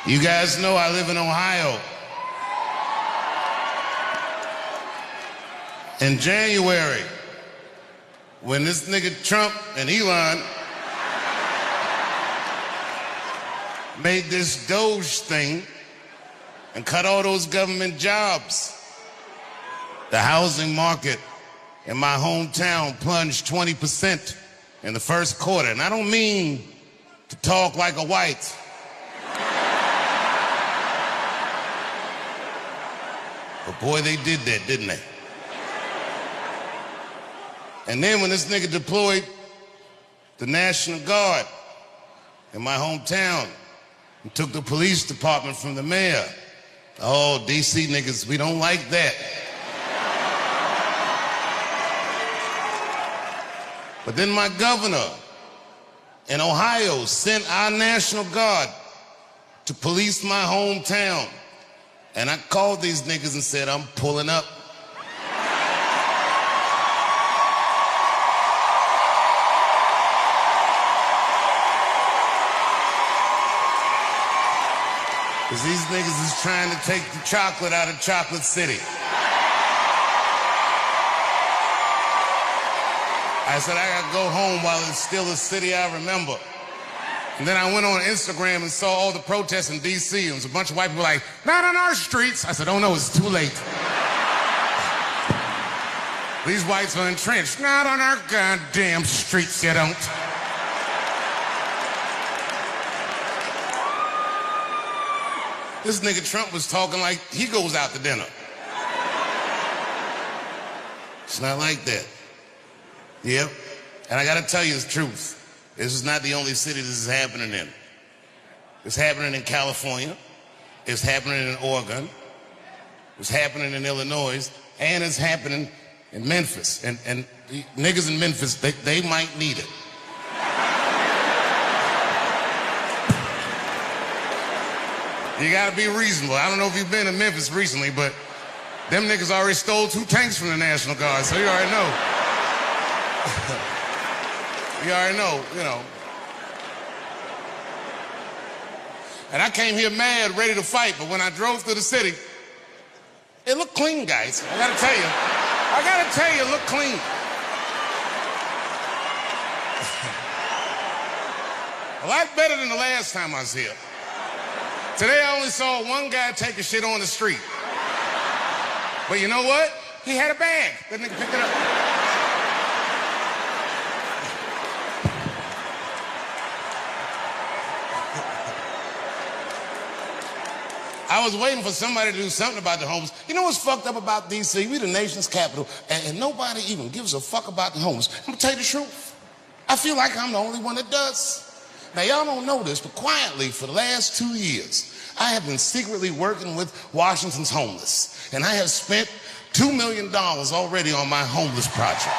You guys know I live in Ohio. In January, when this nigga Trump and Elon made this Doge thing and cut all those government jobs, the housing market in my hometown plunged 20% in the first quarter. And I don't mean to talk like a white. But boy, they did that, didn't they? And then when this nigga deployed the National Guard in my hometown and took the police department from the mayor, oh, DC niggas, we don't like that. But then my governor in Ohio sent our National Guard to police my hometown. And I called these niggas and said, I'm pulling up. Because these niggas is trying to take the chocolate out of Chocolate City. I said, I gotta go home while it's still a city I remember. And then I went on Instagram and saw all the protests in D.C. and there was a bunch of white people like, not on our streets. I said, oh no, it's too late. These whites are entrenched. Not on our goddamn streets, you don't. This nigga Trump was talking like he goes out to dinner. It's not like that. Yep. And I gotta tell you the truth. This is not the only city this is happening in. It's happening in California. It's happening in Oregon. It's happening in Illinois. And it's happening in Memphis. And the niggas in Memphis, they might need it. You gotta be reasonable. I don't know if you've been in Memphis recently, but them niggas already stole 2 tanks from the National Guard, so you already know. You already know, you know. And I came here mad, ready to fight, but when I drove through the city, it looked clean, guys. I gotta tell you, it looked clean. A lot better than the last time I was here. Today I only saw one guy take a shit on the street. But you know what? He had a bag. That nigga picked it up. I was waiting for somebody to do something about the homeless. You know what's fucked up about D.C.? We the nation's capital, and nobody even gives a fuck about the homeless. I'm gonna tell you the truth. I feel like I'm the only one that does. Now, y'all don't know this, but quietly for the last 2 years, I have been secretly working with Washington's homeless, and I have spent $2 million already on my homeless project.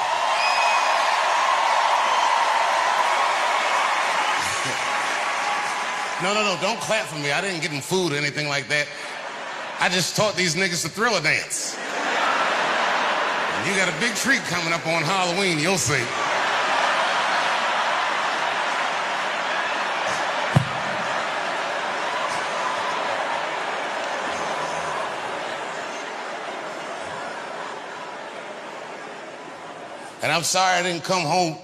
No, don't clap for me. I didn't get them food or anything like that. I just taught these niggas to Thriller dance. And you got a big treat coming up on Halloween, you'll see. And I'm sorry I didn't come home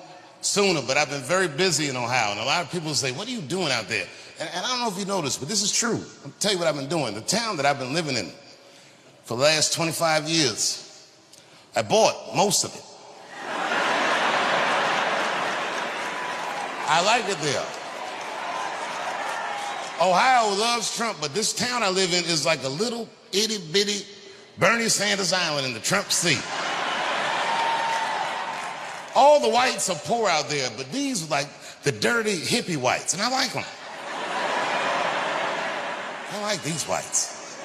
sooner, but I've been very busy in Ohio. And a lot of people say, what are you doing out there? And I don't know if you know this, but this is true. I'll tell you what I've been doing. The town that I've been living in for the last 25 years, I bought most of it. I like it there. Ohio loves Trump, but this town I live in is like a little itty-bitty Bernie Sanders Island in the Trump Sea. All the whites are poor out there, but these are like the dirty hippie whites, and I like them. I like these whites.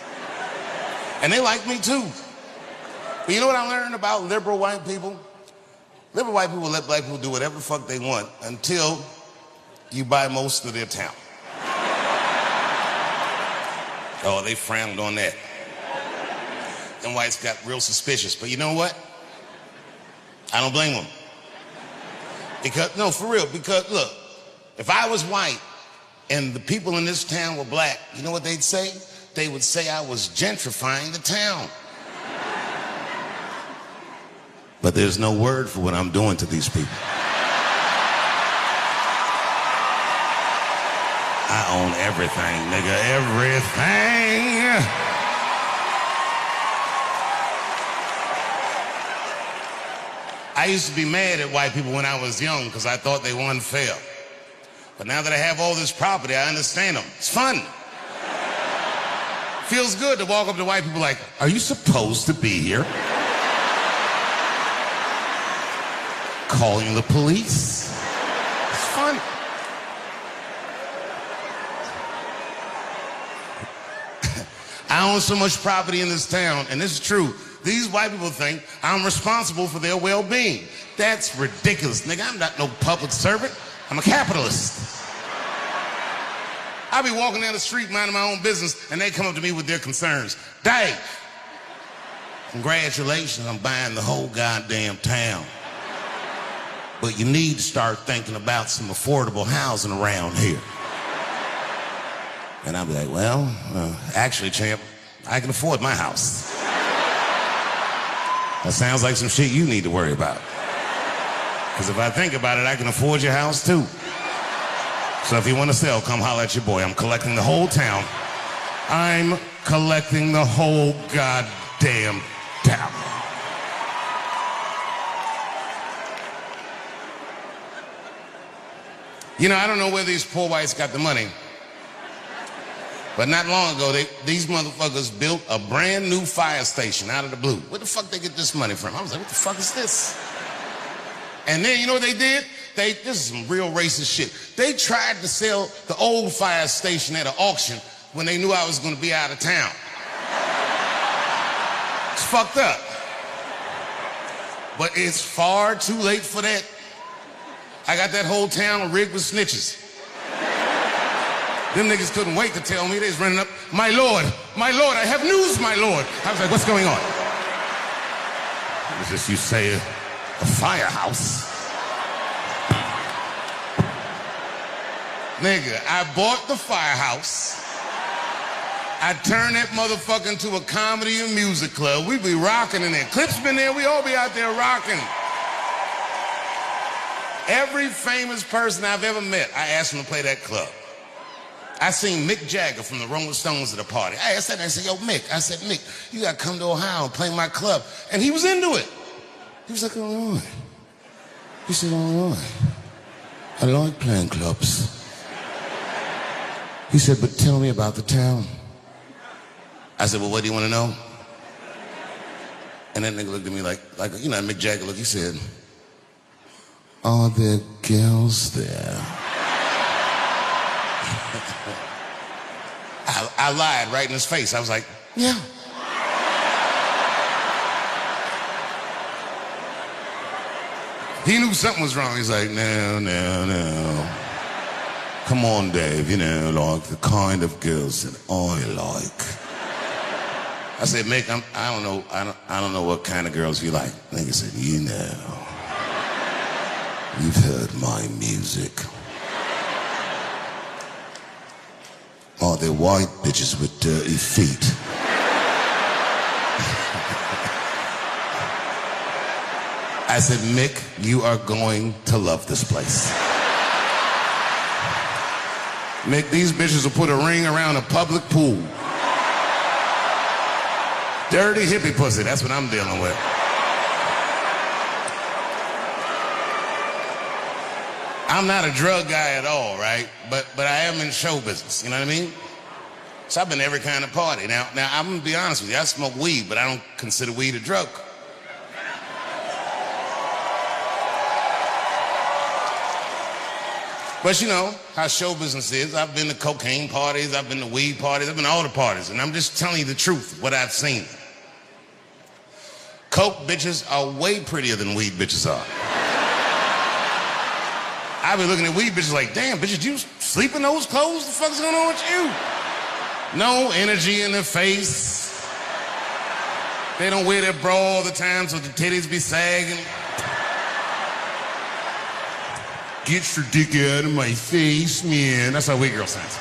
And they like me too. But you know what I learned about liberal white people? Liberal white people let black people do whatever the fuck they want until you buy most of their town. Oh, they frowned on that. Them whites got real suspicious, but you know what? I don't blame them. Because, no, for real, because look, if I was white and the people in this town were black, you know what they'd say? They would say I was gentrifying the town. But there's no word for what I'm doing to these people. I own everything, nigga, everything. I used to be mad at white people when I was young because I thought they were unfair. But now that I have all this property, I understand them. It's fun. Feels good to walk up to white people like, are you supposed to be here? Calling the police. It's fun. I own so much property in this town, and this is true. These white people think I'm responsible for their well-being. That's ridiculous, nigga. I'm not no public servant. I'm a capitalist. I'll be walking down the street minding my own business, and they come up to me with their concerns. Dave, congratulations on buying the whole goddamn town. But you need to start thinking about some affordable housing around here. And I'll be like, well, actually, champ, I can afford my house. That sounds like some shit you need to worry about. Because if I think about it, I can afford your house too. So if you want to sell, come holler at your boy. I'm collecting the whole town. I'm collecting the whole goddamn town. You know, I don't know where these poor whites got the money. But not long ago, these motherfuckers built a brand new fire station out of the blue. Where the fuck they get this money from? I was like, what the fuck is this? And then, you know what they did? This is some real racist shit. They tried to sell the old fire station at an auction when they knew I was gonna be out of town. It's fucked up. But it's far too late for that. I got that whole town rigged with snitches. Them niggas couldn't wait to tell me. They was running up, my lord, I have news, my lord. I was like, what's going on? What is this you say, a firehouse? Nigga, I bought the firehouse. I turned that motherfucker into a comedy and music club. We be rocking in there. Clip's been there, we all be out there rocking. Every famous person I've ever met, I asked him to play that club. I seen Mick Jagger from the Rolling Stones at a party. I asked that, I said, yo, Mick. I said, Mick, you gotta come to Ohio and play my club. And he was into it. He was like, all right. He said, all right. I like playing clubs. He said, but tell me about the town. I said, well, what do you want to know? And that nigga looked at me like you know, Mick Jagger look. He said, are there girls there? I lied right in his face. I was like, yeah. He knew something was wrong. He's like, no. Come on, Dave, you know, like the kind of girls that I like. I said, Mick, I don't know what kind of girls you like. Nigga said, you know, you've heard my music. Are there white bitches with dirty feet? I said, Mick, you are going to love this place. Mick, these bitches will put a ring around a public pool. Dirty hippie pussy, that's what I'm dealing with. I'm not a drug guy at all, right? But I am in show business, you know what I mean? So I've been to every kind of party. Now I'm gonna be honest with you, I smoke weed, but I don't consider weed a drug. But you know how show business is. I've been to cocaine parties, I've been to weed parties, I've been to all the parties, and I'm just telling you the truth, what I've seen. Coke bitches are way prettier than weed bitches are. I be looking at weed bitches like, damn, bitches, you sleep in those clothes? The fuck's going on with you? No energy in their face. They don't wear their bra all the time so the titties be sagging. Get your dick out of my face, man. That's how white girl sounds.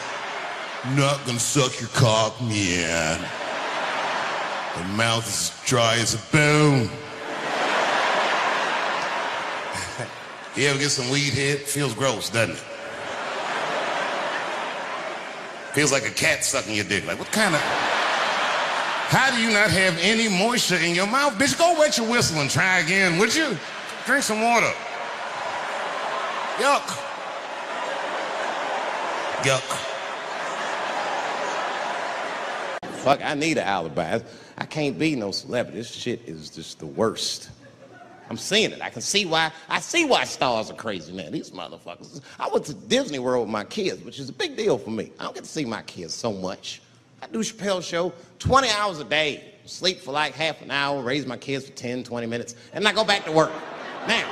Not gonna suck your cock, man. The mouth is dry as a bone. You ever get some weed head? Feels gross, doesn't it? Feels like a cat sucking your dick. Like, what kind of... How do you not have any moisture in your mouth? Bitch, go wet your whistle and try again, would you? Drink some water. Yuck. Yuck. Fuck, I need an alibi. I can't be no celebrity. This shit is just the worst. I'm seeing it. I see why stars are crazy, man. These motherfuckers. I went to Disney World with my kids, which is a big deal for me. I don't get to see my kids so much. I do Chappelle show 20 hours a day, sleep for like half an hour, raise my kids for 10, 20 minutes, and I go back to work. Now,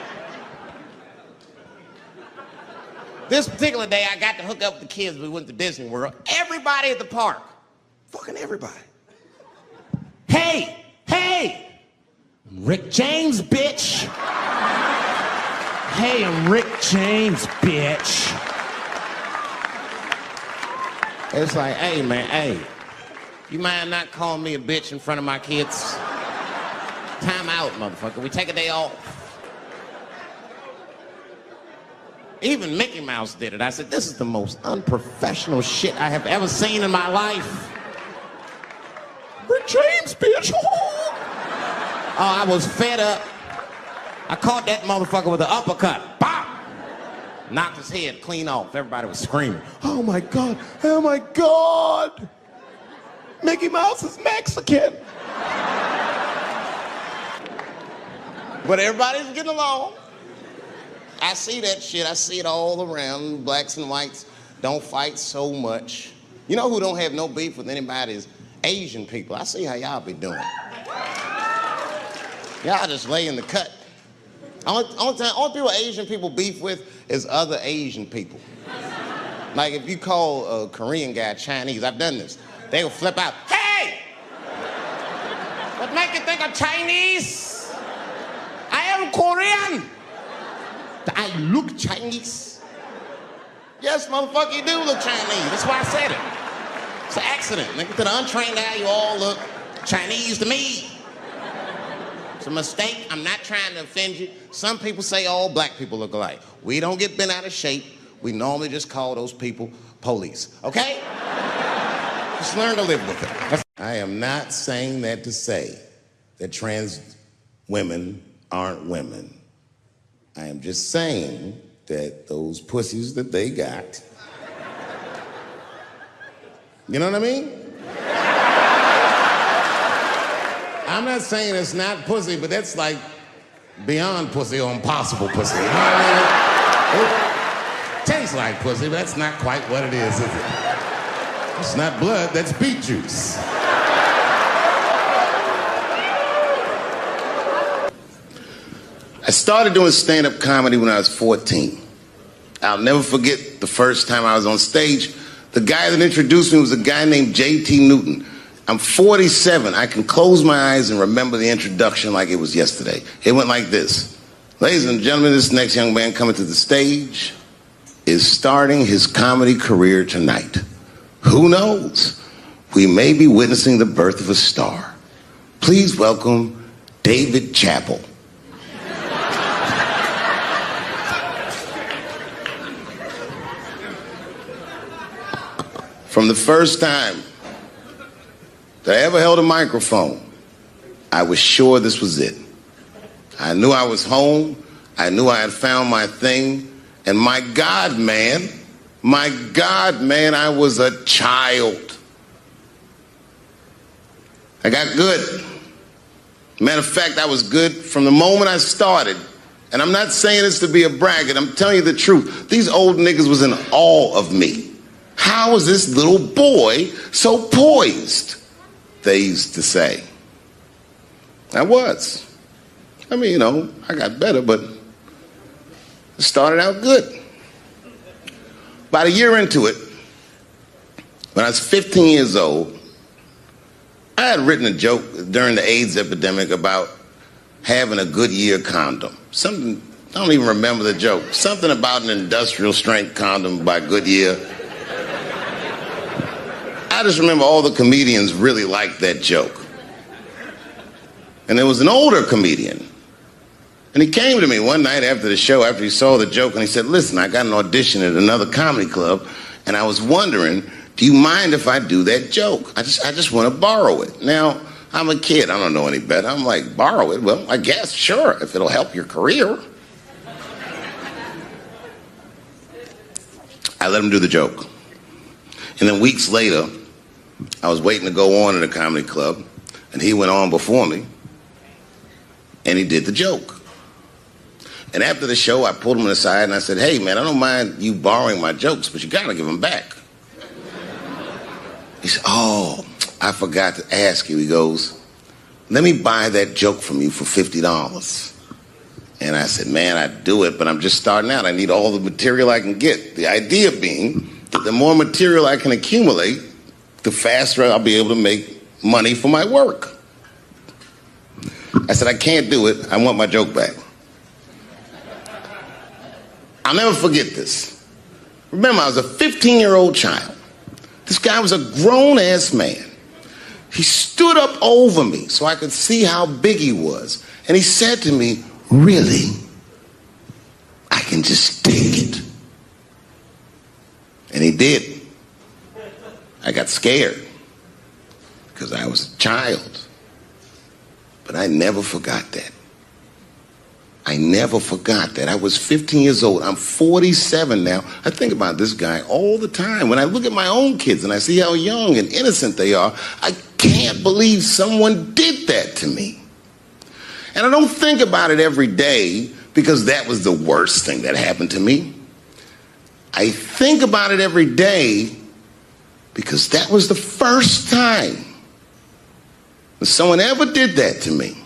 this particular day, I got to hook up with the kids. We went to Disney World. Everybody at the park, fucking everybody. Hey, I'm Rick James, bitch. Hey, I'm Rick James, bitch. It's like, hey, man, hey. You mind not calling me a bitch in front of my kids? Time out, motherfucker. We take a day off. Even Mickey Mouse did it. I said, this is the most unprofessional shit I have ever seen in my life. Rick James, bitch. Oh, I was fed up. I caught that motherfucker with an uppercut. Bop! Knocked his head clean off. Everybody was screaming. Oh my God, oh my God. Mickey Mouse is Mexican. But everybody's getting along. I see that shit. I see it all around. Blacks and whites don't fight so much. You know who don't have no beef with anybody is Asian people. I see how y'all be doing. Y'all just lay in the cut. Only people Asian people beef with is other Asian people. Like if you call a Korean guy Chinese, I've done this. They will flip out. Hey! What make you think I'm Chinese? I am Korean. I look Chinese. Yes, motherfucker, you do look Chinese. That's why I said it. It's an accident. Nigga, to the untrained eye, you all look Chinese to me. It's a mistake. I'm not trying to offend you. Some people say all black people look alike. We don't get bent out of shape. We normally just call those people police, okay? Just learn to live with it. I am not saying that to say that trans women aren't women. I am just saying that those pussies that they got, you know what I mean? I'm not saying it's not pussy, but that's like beyond pussy or impossible pussy. You know what I mean? It tastes like pussy, but that's not quite what it is it? It's not blood, that's beet juice. I started doing stand-up comedy when I was 14. I'll never forget the first time I was on stage. The guy that introduced me was a guy named J.T. Newton. I'm 47. I can close my eyes and remember the introduction like it was yesterday. It went like this. Ladies and gentlemen, this next young man coming to the stage is starting his comedy career tonight. Who knows? We may be witnessing the birth of a star. Please welcome Dave Chappelle. From the first time that I ever held a microphone, I was sure this was it. I knew I was home. I knew I had found my thing. And my God, man, I was a child. I got good. Matter of fact, I was good from the moment I started. And I'm not saying this to be a braggart. I'm telling you the truth. These old niggas was in awe of me. How is this little boy so poised? They used to say. I was. I mean, you know, I got better, but it started out good. About a year into it, when I was 15 years old, I had written a joke during the AIDS epidemic about having a Goodyear condom. Something I don't even remember the joke. Something about an industrial strength condom by Goodyear. I just remember all the comedians really liked that joke. And there was an older comedian. And he came to me one night after the show, after he saw the joke, and he said, listen, I got an audition at another comedy club, and I was wondering, do you mind if I do that joke? I just want to borrow it. Now, I'm a kid. I don't know any better. I'm like, borrow it? Well, I guess, sure, if it'll help your career. I let him do the joke. And then weeks later, I was waiting to go on in a comedy club, and he went on before me, and he did the joke. And after the show, I pulled him aside, and I said, hey, man, I don't mind you borrowing my jokes, but you got to give them back. He said, oh, I forgot to ask you. He goes, let me buy that joke from you for $50. And I said, man, I'd do it, but I'm just starting out. I need all the material I can get. The idea being that the more material I can accumulate, the faster I'll be able to make money for my work. I said, I can't do it. I want my joke back. I'll never forget this. Remember, I was a 15-year-old child. This guy was a grown-ass man. He stood up over me so I could see how big he was. And he said to me, really? I can just take it. And he did. I got scared because I was a child. But I never forgot that. I never forgot that. I was 15 years old. I'm 47 now. I think about this guy all the time. When I look at my own kids and I see how young and innocent they are, I can't believe someone did that to me. And I don't think about it every day because that was the worst thing that happened to me. I think about it every day because that was the first time that someone ever did that to me.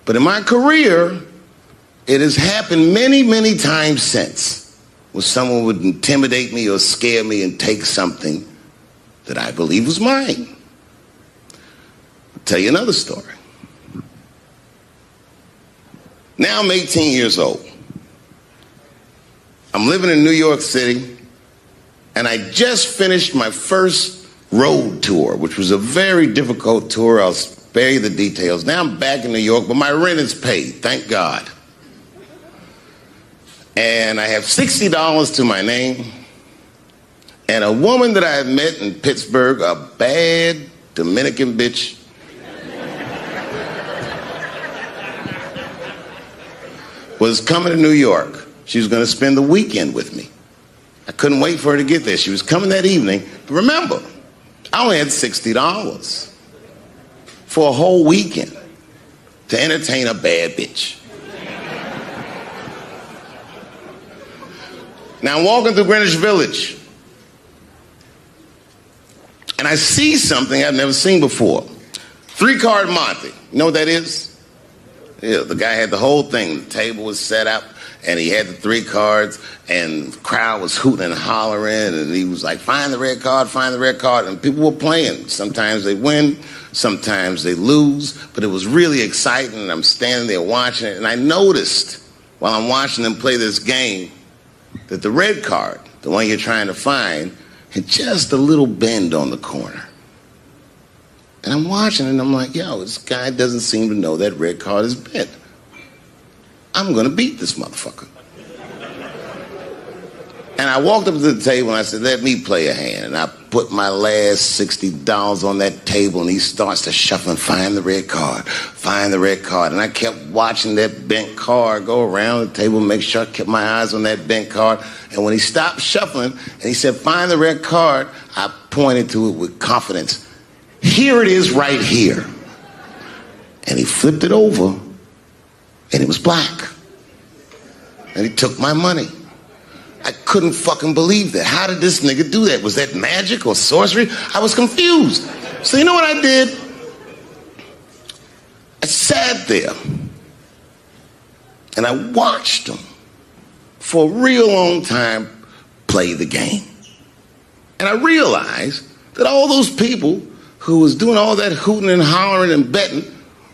But in my career, it has happened many, many times since, where someone would intimidate me or scare me and take something that I believe was mine. I'll tell you another story. Now I'm 18 years old. I'm living in New York City, and I just finished my first road tour, which was a very difficult tour. I'll spare you the details. Now I'm back in New York, but my rent is paid, thank God. And I have $60 to my name, and a woman that I had met in Pittsburgh, a bad Dominican bitch, was coming to New York. She was going to spend the weekend with me. I couldn't wait for her to get there. She was coming that evening. But remember, I only had $60 for a whole weekend to entertain a bad bitch. Now I'm walking through Greenwich Village, and I see something I've never seen before. 3-card Monte. You know what that is? Yeah, the guy had the whole thing. The table was set up, and he had the 3 cards, and the crowd was hooting and hollering, and he was like, find the red card, find the red card, and people were playing. Sometimes they win, sometimes they lose, but it was really exciting, and I'm standing there watching it, and I noticed while I'm watching them play this game that the red card, the one you're trying to find, had just a little bend on the corner. And I'm watching and I'm like, yo, this guy doesn't seem to know that red card is bent. I'm going to beat this motherfucker. And I walked up to the table and I said, let me play a hand. And I put my last $60 on that table, and he starts to shuffle and find the red card, find the red card. And I kept watching that bent card go around the table, make sure I kept my eyes on that bent card. And when he stopped shuffling and he said, find the red card, I pointed to it with confidence. Here it is right here. And he flipped it over, and it was black. And he took my money. I couldn't fucking believe that. How did this nigga do that? Was that magic or sorcery? I was confused. So you know what I did? I sat there and I watched him for a real long time play the game. And I realized that all those people who was doing all that hooting and hollering and betting,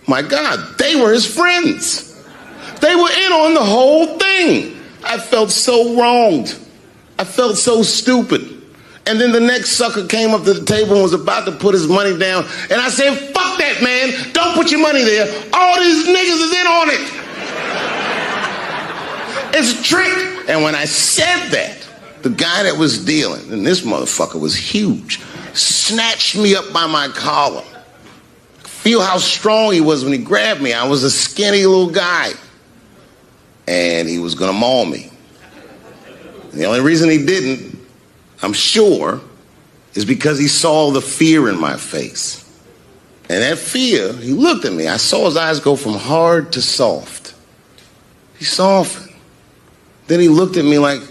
my God, they were his friends. They were in on the whole thing. I felt so wronged. I felt so stupid. And then the next sucker came up to the table and was about to put his money down. And I said, fuck that, man. Don't put your money there. All these niggas is in on it. It's a trick. And when I said that, the guy that was dealing, and this motherfucker was huge, snatched me up by my collar. Feel how strong he was when he grabbed me. I was a skinny little guy. And he was gonna maul me. And the only reason he didn't, I'm sure, is because he saw the fear in my face. And that fear, he looked at me. I saw his eyes go from hard to soft. He softened. Then he looked at me like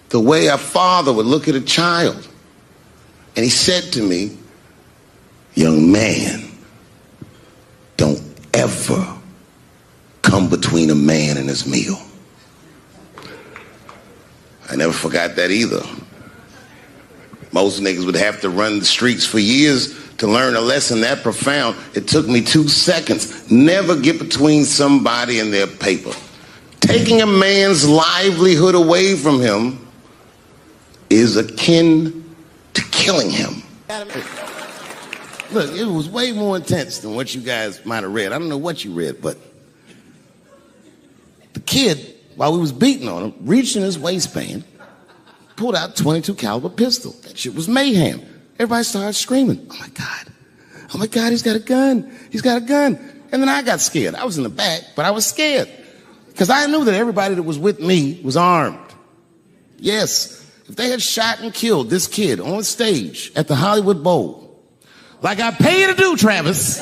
the way a father would look at a child. And he said to me, young man, don't ever come between a man and his meal. I never forgot that either. Most niggas would have to run the streets for years to learn a lesson that profound. It took me 2 seconds. Never get between somebody and their paper. Taking a man's livelihood away from him is akin to killing him. Look, it was way more intense than what you guys might have read. I don't know what you read, but the kid, while we was beating on him, reached in his waistband, pulled out a .22 caliber pistol. That shit was mayhem. Everybody started screaming, oh my God. Oh my God, he's got a gun. He's got a gun. And then I got scared. I was in the back, but I was scared. Because I knew that everybody that was with me was armed. Yes, if they had shot and killed this kid on stage at the Hollywood Bowl, like I pay you to do, Travis,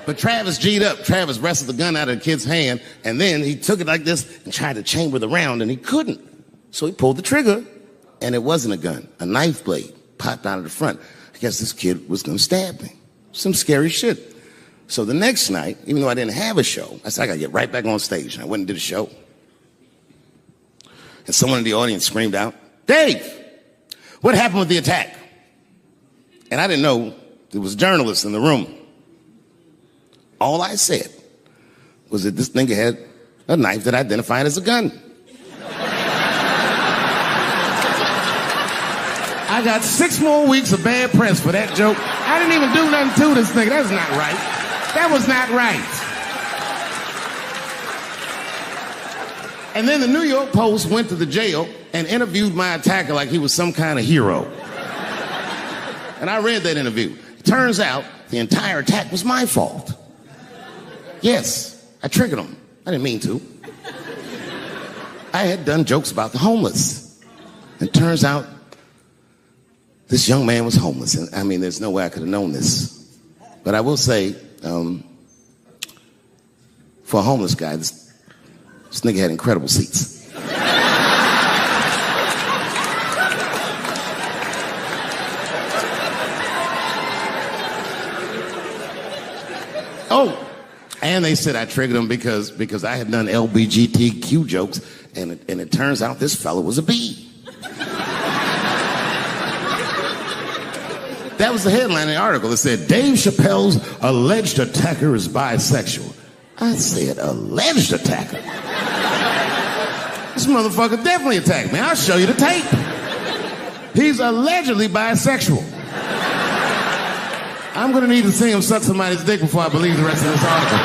but Travis G'd up. Travis wrestled the gun out of the kid's hand, and then he took it like this and tried to chamber the round, and he couldn't. So he pulled the trigger, and it wasn't a gun. A knife blade popped out of the front. I guess this kid was gonna stab me. Some scary shit. So the next night, even though I didn't have a show, I said, I gotta get right back on stage. And I went and did a show. And someone in the audience screamed out, Dave, what happened with the attack? And I didn't know there was journalists in the room. All I said was that this nigga had a knife that identified as a gun. I got 6 more weeks of bad press for that joke. I didn't even do nothing to this nigga. That was not right. That was not right. And then the New York Post went to the jail and interviewed my attacker like he was some kind of hero. And I read that interview. It turns out the entire attack was my fault. Yes, I triggered him. I didn't mean to. I had done jokes about the homeless. It turns out this young man was homeless. And I mean, there's no way I could have known this. But I will say, for a homeless guy, this nigga had incredible seats. Oh, and they said I triggered him because I had done LBGTQ jokes, and it turns out this fella was a bee. That was the headline in the article. It said, Dave Chappelle's alleged attacker is bisexual. I said, alleged attacker? This motherfucker definitely attacked me. I'll show you the tape. He's allegedly bisexual. I'm gonna need to see him suck somebody's dick before I believe the rest of this article.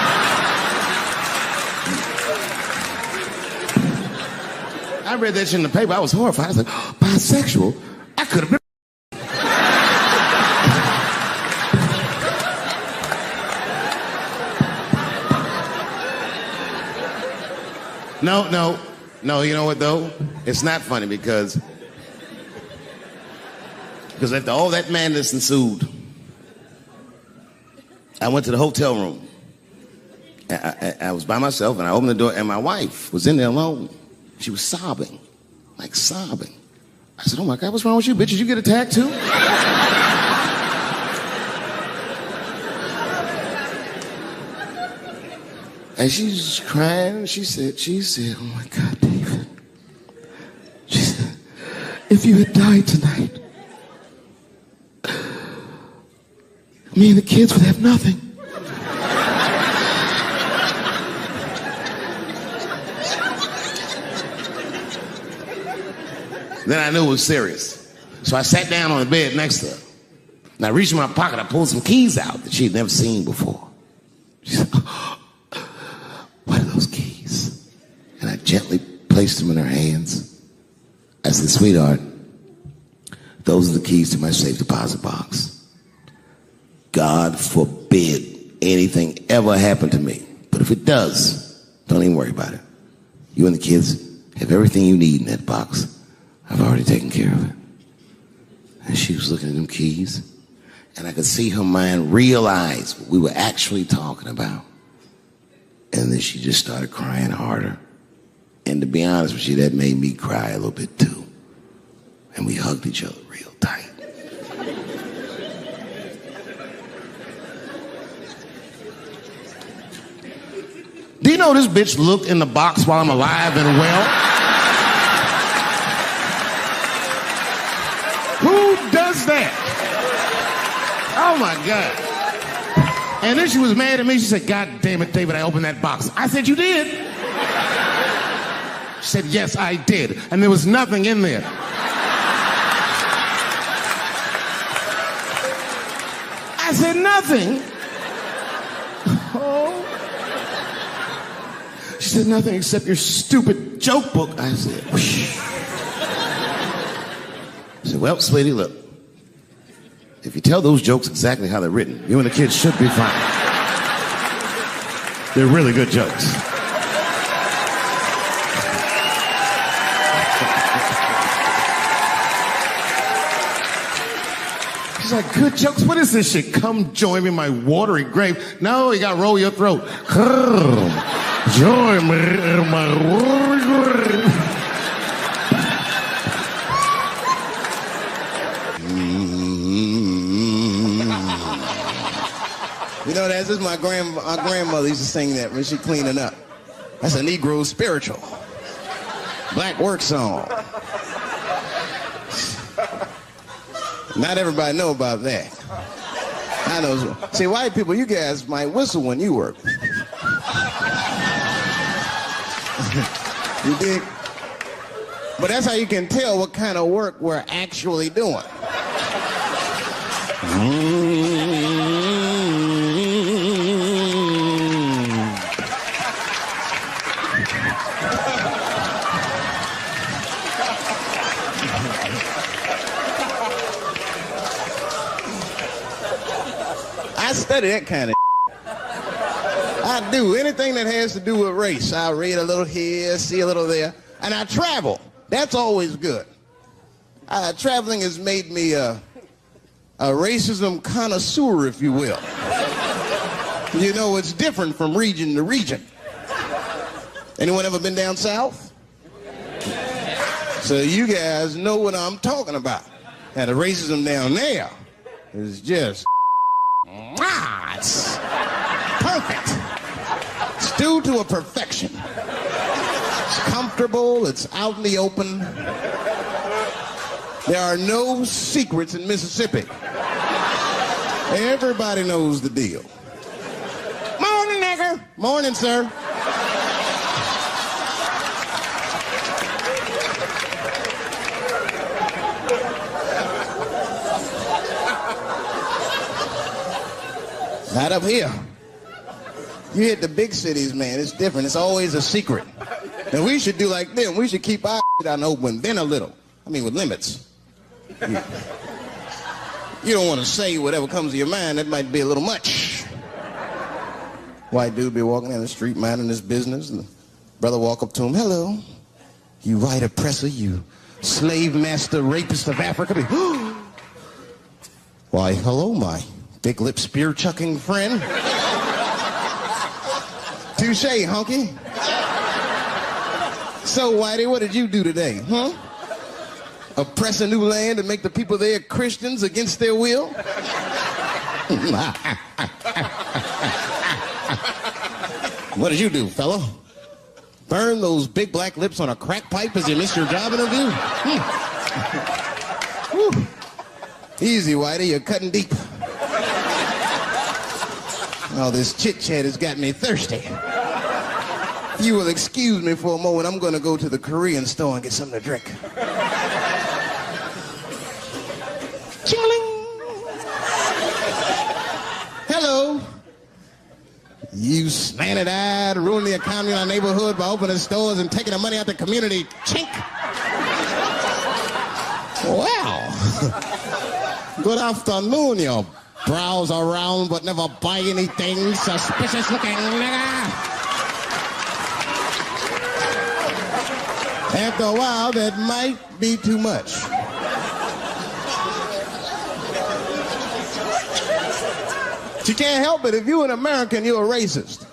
I read that shit in the paper. I was horrified. I was like, oh, bisexual? I could have been. No, you know what though? It's not funny because after all that madness ensued, I went to the hotel room. I was by myself and I opened the door and my wife was in there alone. She was sobbing, like sobbing. I said, oh my God, what's wrong with you, bitch? Did you get attacked too? And she's crying. She said, oh my God, David. She said, if you had died tonight, me and the kids would have nothing. Then I knew it was serious. So I sat down on the bed next to her. And I reached in my pocket, I pulled some keys out that she had never seen before. She said, oh, what are those keys? And I gently placed them in her hands. I said, sweetheart, those are the keys to my safe deposit box. God forbid anything ever happen to me. But if it does, don't even worry about it. You and the kids have everything you need in that box. I've already taken care of it. And she was looking at them keys, and I could see her mind realize what we were actually talking about. And then she just started crying harder. And to be honest with you, that made me cry a little bit too. And we hugged each other real tight. Do you know this bitch looked in the box while I'm alive and well? Who does that? Oh my God. And then she was mad at me. She said, God damn it, David, I opened that box. I said, you did? She said, yes, I did. And there was nothing in there. I said, nothing? Oh. She said, nothing except your stupid joke book. I said, whoosh. I said, well, sweetie, look. If you tell those jokes exactly how they're written, you and the kids should be fine. They're really good jokes. She's like, good jokes? What is this shit? Come join me in my watery grave. No, you gotta roll your throat. Join me in my watery grave. You know, that's just our grandmother used to sing that when she cleaning up. That's a Negro spiritual. Black work song. Not everybody know about that. I know. See, white people, you guys might whistle when you work. You dig? But that's how you can tell what kind of work we're actually doing. I study that kind of I do. Anything that has to do with race. I read a little here, see a little there. And I travel. That's always good. Traveling has made me a racism connoisseur, if you will. You know, it's different from region to region. Anyone ever been down south? So you guys know what I'm talking about. Now, the racism down there is just... it's perfect. It's due to a perfection. It's comfortable. It's out in the open. There are no secrets in Mississippi. Everybody knows the deal. Morning, nigger. Morning, sir. Not up here. You hit the big cities, man. It's different. It's always a secret. And we should do like them. We should keep our shit out in the open, then a little. I mean, with limits. You don't want to say whatever comes to your mind. That might be a little much. White dude be walking down the street minding his business. And the brother walk up to him. Hello. You white oppressor. You slave master rapist of Africa. Why, hello, my big lip spear chucking friend. Touche, hunky. So, Whitey, what did you do today, huh? Oppress a new land and make the people there Christians against their will? What did you do, fella? Burn those big black lips on a crack pipe as you miss your job interview? Easy, Whitey, you're cutting deep. All this chit-chat has got me thirsty. If you will excuse me for a moment, I'm gonna go to the Korean store and get something to drink. Ching-a-ling. Hello. You slanted-eyed, ruining the economy in our neighborhood by opening stores and taking the money out the community. Chink. Wow. Good afternoon, you browse around but never buy anything. Suspicious looking nigga. After a while, that might be too much. But you can't help it. If you're an American, you're a racist.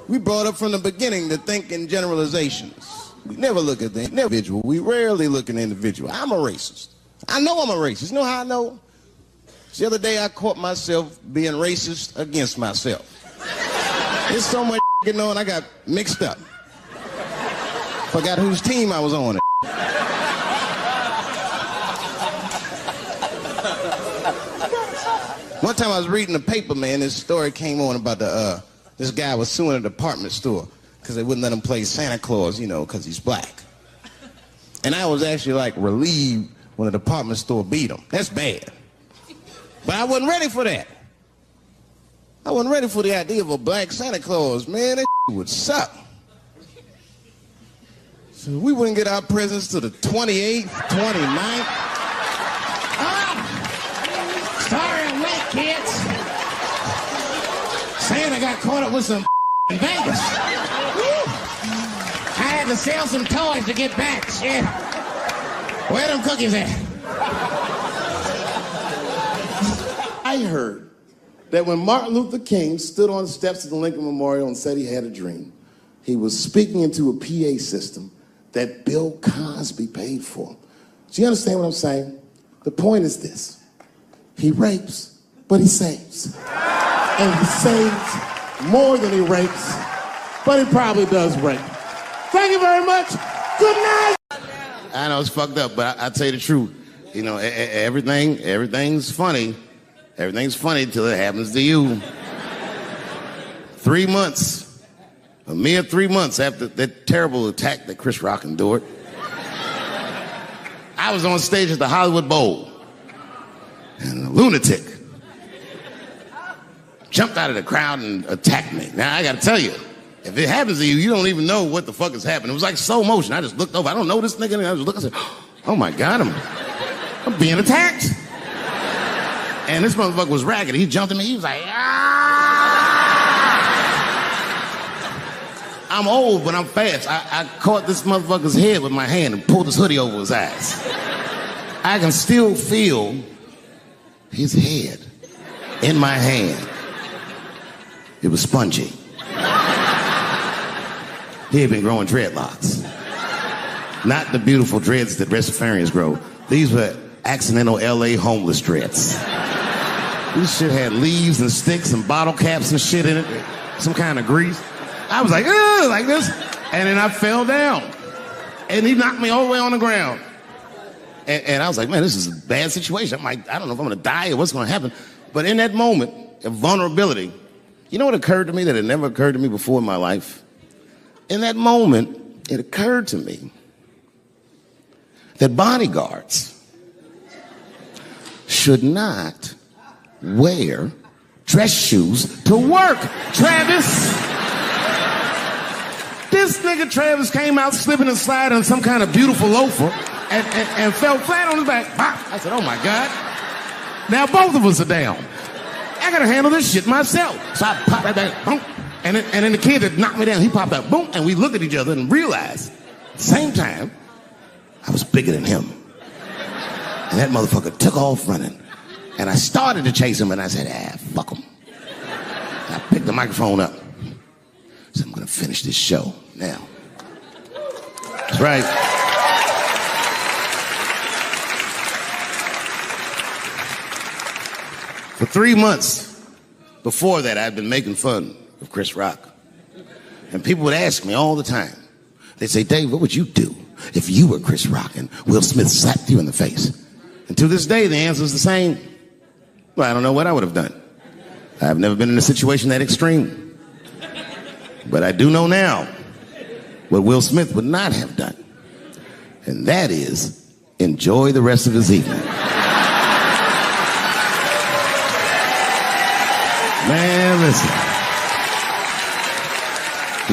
We brought up from the beginning to think in generalizations. We never look at the individual. We rarely look at the individual. I'm a racist. I know I'm a racist. You know how I know? The other day I caught myself being racist against myself. There's so much going on, I got mixed up. Forgot whose team I was on. One time I was reading the paper, man, this story came on about this guy was suing a department store because they wouldn't let him play Santa Claus, you know, because he's black. And I was actually like relieved when the department store beat him. That's bad. But I wasn't ready for that. I wasn't ready for the idea of a black Santa Claus, man. That would suck. So we wouldn't get our presents to the 28th, 29th. Sorry I'm late, kids. Santa got caught up with some in Vegas. I had to sell some toys to get back, shit. Where them cookies at? I heard that when Martin Luther King stood on the steps of the Lincoln Memorial and said he had a dream, he was speaking into a PA system that Bill Cosby paid for. Do you understand what I'm saying? The point is this. He rapes, but he saves. And he saves more than he rapes, but he probably does rape. Thank you very much. Good night. I know it's fucked up, but I tell you the truth. You know, everything's funny. Everything's funny till it happens to you. 3 months, a mere 3 months after that terrible attack that Chris Rock endured, I was on stage at the Hollywood Bowl, and a lunatic jumped out of the crowd and attacked me. Now, I gotta tell you, if it happens to you, you don't even know what the fuck is happening. It was like slow motion. I just looked over. I don't know this nigga. And I was looking, I said, oh my God, I'm being attacked. And this motherfucker was ragged. He jumped at me. He was like, ah! I'm old, but I'm fast. I caught this motherfucker's head with my hand and pulled his hoodie over his eyes. I can still feel his head in my hand. It was spongy. He had been growing dreadlocks. Not the beautiful dreads that breastfarians grow. These were accidental LA homeless dreads. This shit had leaves and sticks and bottle caps and shit in it. Some kind of grease. I was like, ugh, like this. And then I fell down. And he knocked me all the way on the ground. And I was like, man, this is a bad situation. I'm like, I don't know if I'm gonna die or what's gonna happen. But in that moment of vulnerability, you know what occurred to me that had never occurred to me before in my life? In that moment, it occurred to me that bodyguards should not wear dress shoes to work, Travis. This nigga Travis came out slipping and sliding on some kind of beautiful loafer and fell flat on his back. I said, oh my God. Now both of us are down. I gotta handle this shit myself. So I popped right back, boom. And then the kid that knocked me down, he popped out, boom. And we looked at each other and realized, at the same time, I was bigger than him. And that motherfucker took off running. And I started to chase him, and I said, fuck him. And I picked the microphone up. I said, I'm gonna finish this show now. That's right. For 3 months before that, I'd been making fun of Chris Rock. And people would ask me all the time. They'd say, Dave, what would you do if you were Chris Rock and Will Smith slapped you in the face? And to this day, the answer is the same. Well, I don't know what I would have done. I've never been in a situation that extreme. But I do know now what Will Smith would not have done. And that is enjoy the rest of his evening. Man, listen.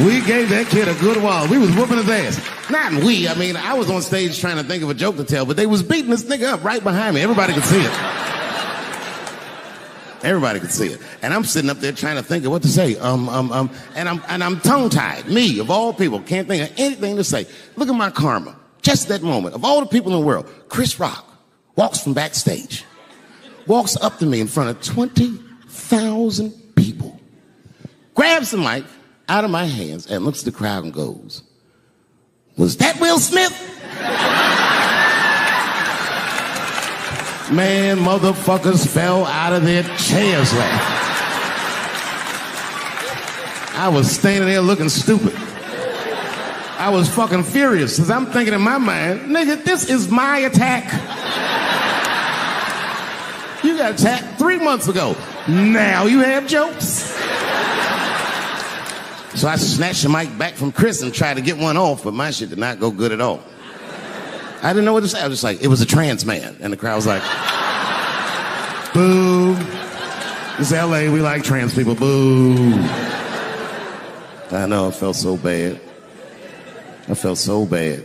We gave that kid a good while. We was whooping his ass. Not we. I mean, I was on stage trying to think of a joke to tell, but they was beating this nigga up right behind me. Everybody could see it. Everybody could see it. And I'm sitting up there trying to think of what to say. And I'm tongue-tied. Me, of all people, can't think of anything to say. Look at my karma. Just that moment. Of all the people in the world, Chris Rock walks from backstage, walks up to me in front of 20,000 people, grabs the mic out of my hands and looks at the crowd and goes, "Was that Will Smith?" Man, motherfuckers fell out of their chairs laughing. I was standing there looking stupid. I was fucking furious because I'm thinking in my mind, nigga, this is my attack. You got attacked 3 months ago. Now you have jokes. So I snatched the mic back from Chris and tried to get one off, but my shit did not go good at all. I didn't know what to say. I was just like, it was a trans man. And the crowd was like, boo. It's LA, we like trans people, boo. I know, I felt so bad. I felt so bad.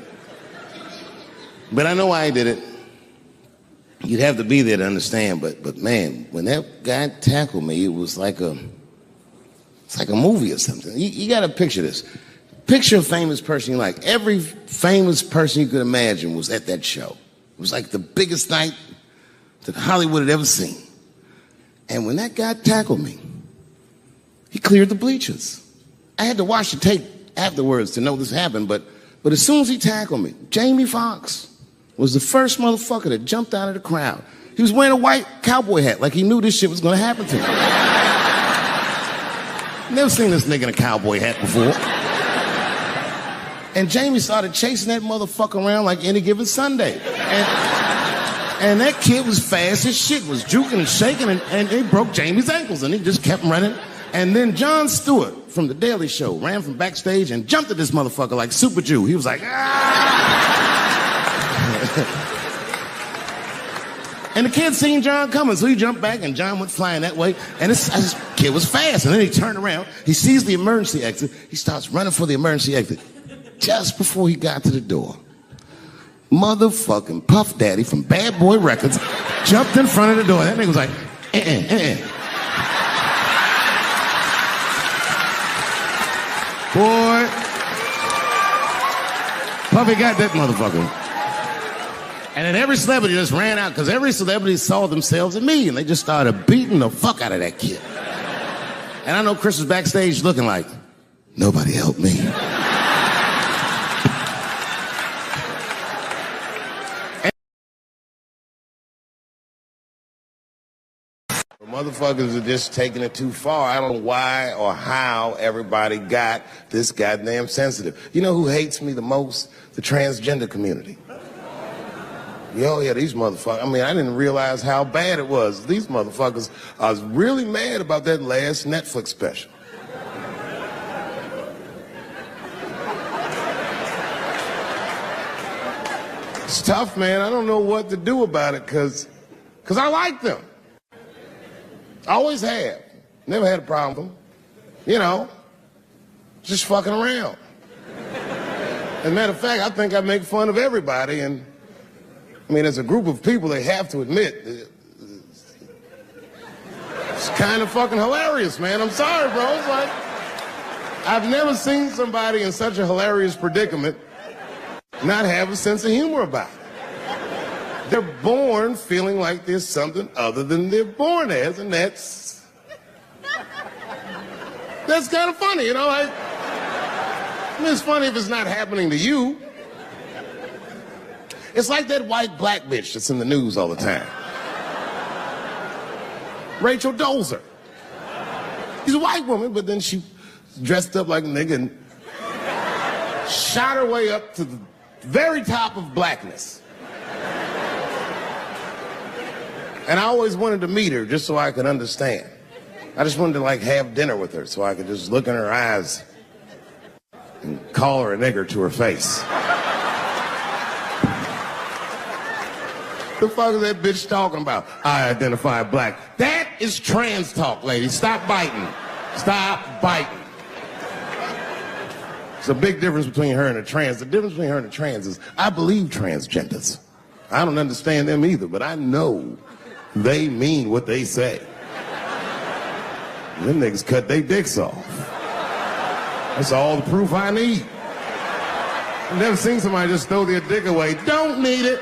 But I know why I did it. You'd have to be there to understand, but man, when that guy tackled me, it was like it's like a movie or something. You gotta picture this. Picture a famous person you like. Every famous person you could imagine was at that show. It was like the biggest night that Hollywood had ever seen. And when that guy tackled me, he cleared the bleachers. I had to watch the tape afterwards to know this happened, but as soon as he tackled me, Jamie Foxx was the first motherfucker that jumped out of the crowd. He was wearing a white cowboy hat like he knew this shit was gonna happen to him. Never seen this nigga in a cowboy hat before. And Jamie started chasing that motherfucker around like any given Sunday. And that kid was fast as shit, was juking and shaking, and he broke Jamie's ankles, and he just kept running. And then Jon Stewart from The Daily Show ran from backstage and jumped at this motherfucker like Super Jew. He was like, ah! And the kid seen Jon coming, so he jumped back, and Jon went flying that way. And this kid was fast, and then he turned around. He sees the emergency exit. He starts running for the emergency exit. Just before he got to the door, motherfucking Puff Daddy from Bad Boy Records jumped in front of the door. That nigga was like, Boy, Puffy got that motherfucker. And then every celebrity just ran out because every celebrity saw themselves in me, and they just started beating the fuck out of that kid. And I know Chris was backstage looking like, nobody helped me. Motherfuckers are just taking it too far. I don't know why or how everybody got this goddamn sensitive. You know who hates me the most? The transgender community. Yo, yeah, these motherfuckers. I mean, I didn't realize how bad it was. These motherfuckers are really mad about that last Netflix special. It's tough, man. I don't know what to do about it because I like them. I always have. Never had a problem with them. You know, just fucking around. As a matter of fact, I think I make fun of everybody, and I mean, as a group of people, they have to admit, it's kind of fucking hilarious, man. I'm sorry, bro. It's like, I've never seen somebody in such a hilarious predicament not have a sense of humor about it. They're born feeling like there's something other than they're born as, and that's kind of funny, you know? I mean, it's funny if it's not happening to you. It's like that white black bitch that's in the news all the time. Rachel Dolezal. She's a white woman, but then she dressed up like a nigga and shot her way up to the very top of blackness. And I always wanted to meet her just so I could understand. I just wanted to like have dinner with her so I could just look in her eyes and call her a nigger to her face. The fuck is that bitch talking about? I identify black. That is trans talk, lady. Stop biting. Stop biting. There's a big difference between her and a trans. The difference between her and a trans is I believe transgenders. I don't understand them either, but I know they mean what they say. Them niggas cut their dicks off. That's all the proof I need. I've never seen somebody just throw their dick away. Don't need it.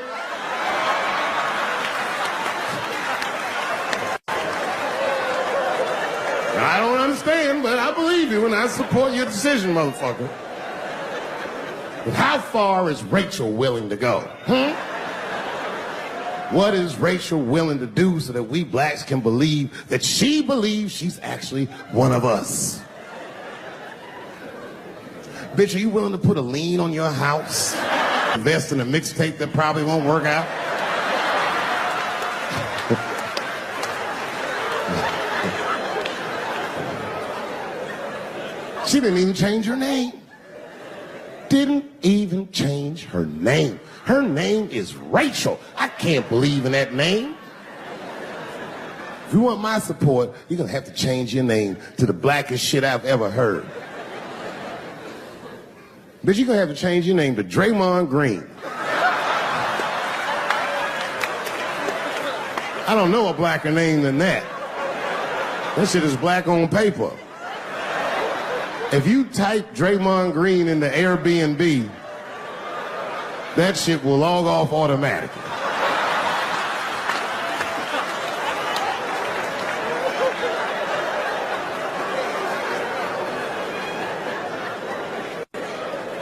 I don't understand, but I believe you and I support your decision, motherfucker. But how far is Rachel willing to go? What is Rachel willing to do so that we blacks can believe that she believes she's actually one of us? Bitch, are you willing to put a lien on your house? Invest in a mixtape that probably won't work out? She didn't even change her name. Didn't even change her name. Her name is Rachel. I can't believe in that name. If you want my support, you're gonna have to change your name to the blackest shit I've ever heard. Bitch, you're gonna have to change your name to Draymond Green. I don't know a blacker name than that. That shit is black on paper. If you type Draymond Green into Airbnb, that shit will log off automatically.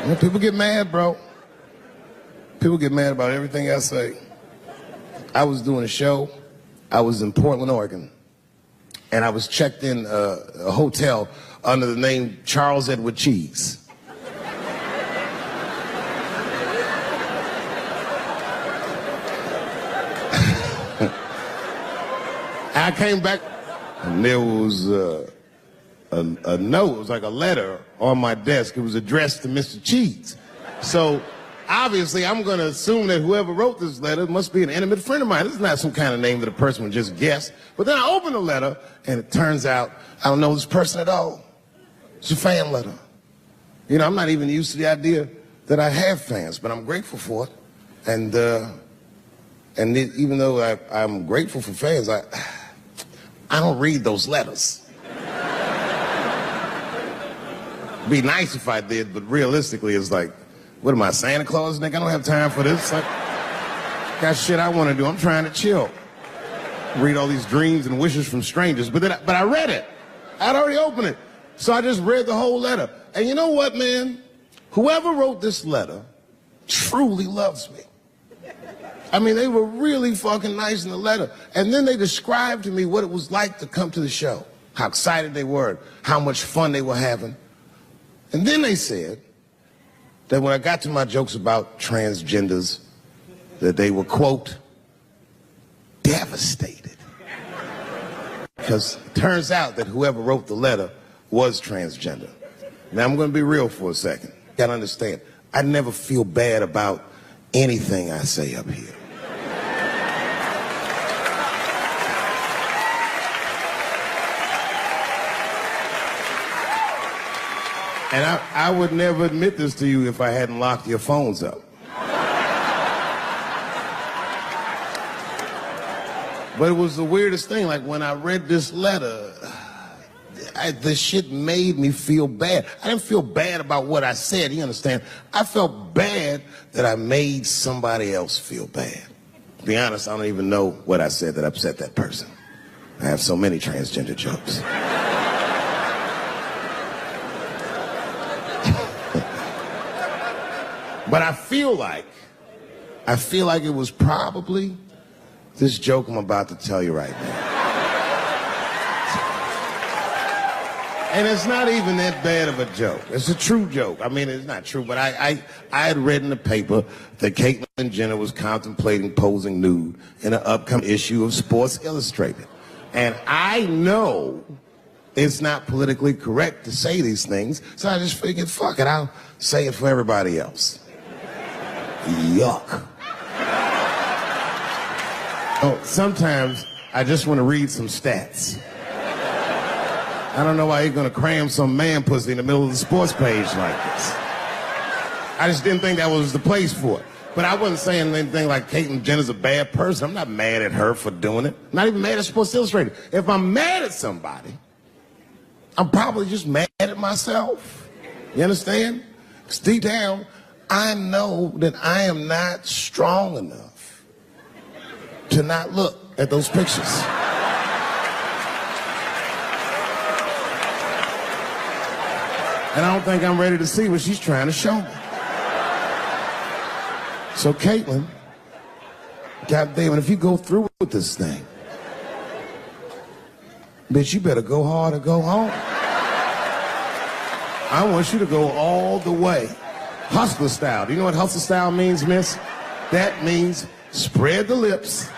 When people get mad, bro. People get mad about everything I say. I was doing a show. I was in Portland, Oregon. And I was checked in a hotel under the name Charles Edward Cheese. I came back and there was a note. It was like a letter on my desk. It was addressed to Mr. Cheese. So obviously I'm going to assume that whoever wrote this letter must be an intimate friend of mine. This is not some kind of name that a person would just guess. But then I opened the letter and it turns out I don't know this person at all. It's a fan letter. You know, I'm not even used to the idea that I have fans, but I'm grateful for it. And even though I'm grateful for fans, I don't read those letters. It'd be nice if I did, but realistically, it's like, what am I, Santa Claus, nigga? I don't have time for this. Like, got shit I want to do. I'm trying to chill. Read all these dreams and wishes from strangers. But I read it. I'd already opened it. So I just read the whole letter. And you know what, man? Whoever wrote this letter truly loves me. I mean, they were really fucking nice in the letter. And then they described to me what it was like to come to the show, how excited they were, how much fun they were having. And then they said that when I got to my jokes about transgenders, that they were, quote, devastated. Because it turns out that whoever wrote the letter was transgender. Now, I'm going to be real for a second. You got to understand, I never feel bad about anything I say up here. And I would never admit this to you if I hadn't locked your phones up. But it was the weirdest thing. Like, when I read this letter, the shit made me feel bad. I didn't feel bad about what I said, you understand? I felt bad that I made somebody else feel bad. To be honest, I don't even know what I said that upset that person. I have so many transgender jokes. But I feel like it was probably this joke I'm about to tell you right now. And it's not even that bad of a joke. It's a true joke. I mean, it's not true, but I had read in the paper that Caitlyn Jenner was contemplating posing nude in an upcoming issue of Sports Illustrated. And I know it's not politically correct to say these things, so I just figured, fuck it, I'll say it for everybody else. Yuck. Oh, sometimes I just want to read some stats. I don't know why you're gonna cram some man pussy in the middle of the sports page like this. I just didn't think that was the place for it. But I wasn't saying anything like Caitlyn Jenner's a bad person. I'm not mad at her for doing it. I'm not even mad at Sports Illustrated. If I'm mad at somebody, I'm probably just mad at myself. You understand? Because deep down, I know that I am not strong enough to not look at those pictures. And I don't think I'm ready to see what she's trying to show me. So Caitlyn, goddamn it, if you go through with this thing, bitch, you better go hard or go home. I want you to go all the way. Hustler style. Do you know what hustler style means, miss? That means spread the lips.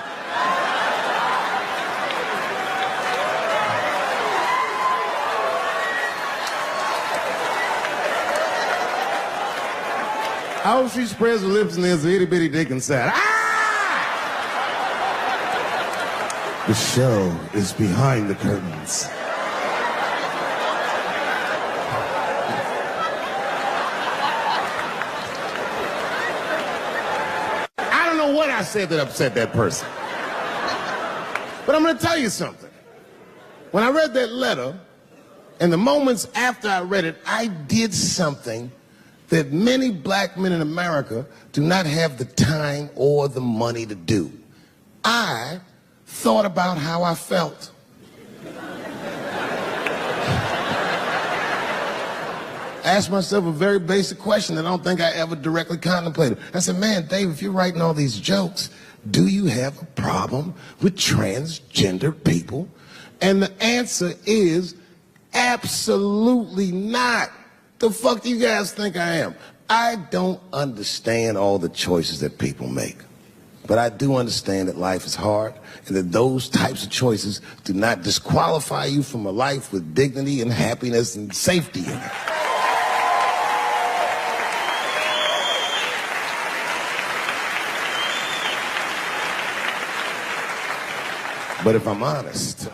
I hope she spreads her lips and there's an itty bitty dick inside. Ah! The show is behind the curtains. I don't know what I said that upset that person. But I'm gonna tell you something. When I read that letter, and the moments after I read it, I did something that many black men in America do not have the time or the money to do. I thought about how I felt. I asked myself a very basic question that I don't think I ever directly contemplated. I said, man, Dave, if you're writing all these jokes, do you have a problem with transgender people? And the answer is absolutely not. The fuck do you guys think I am? I don't understand all the choices that people make. But I do understand that life is hard and that those types of choices do not disqualify you from a life with dignity and happiness and safety in it. But if I'm honest,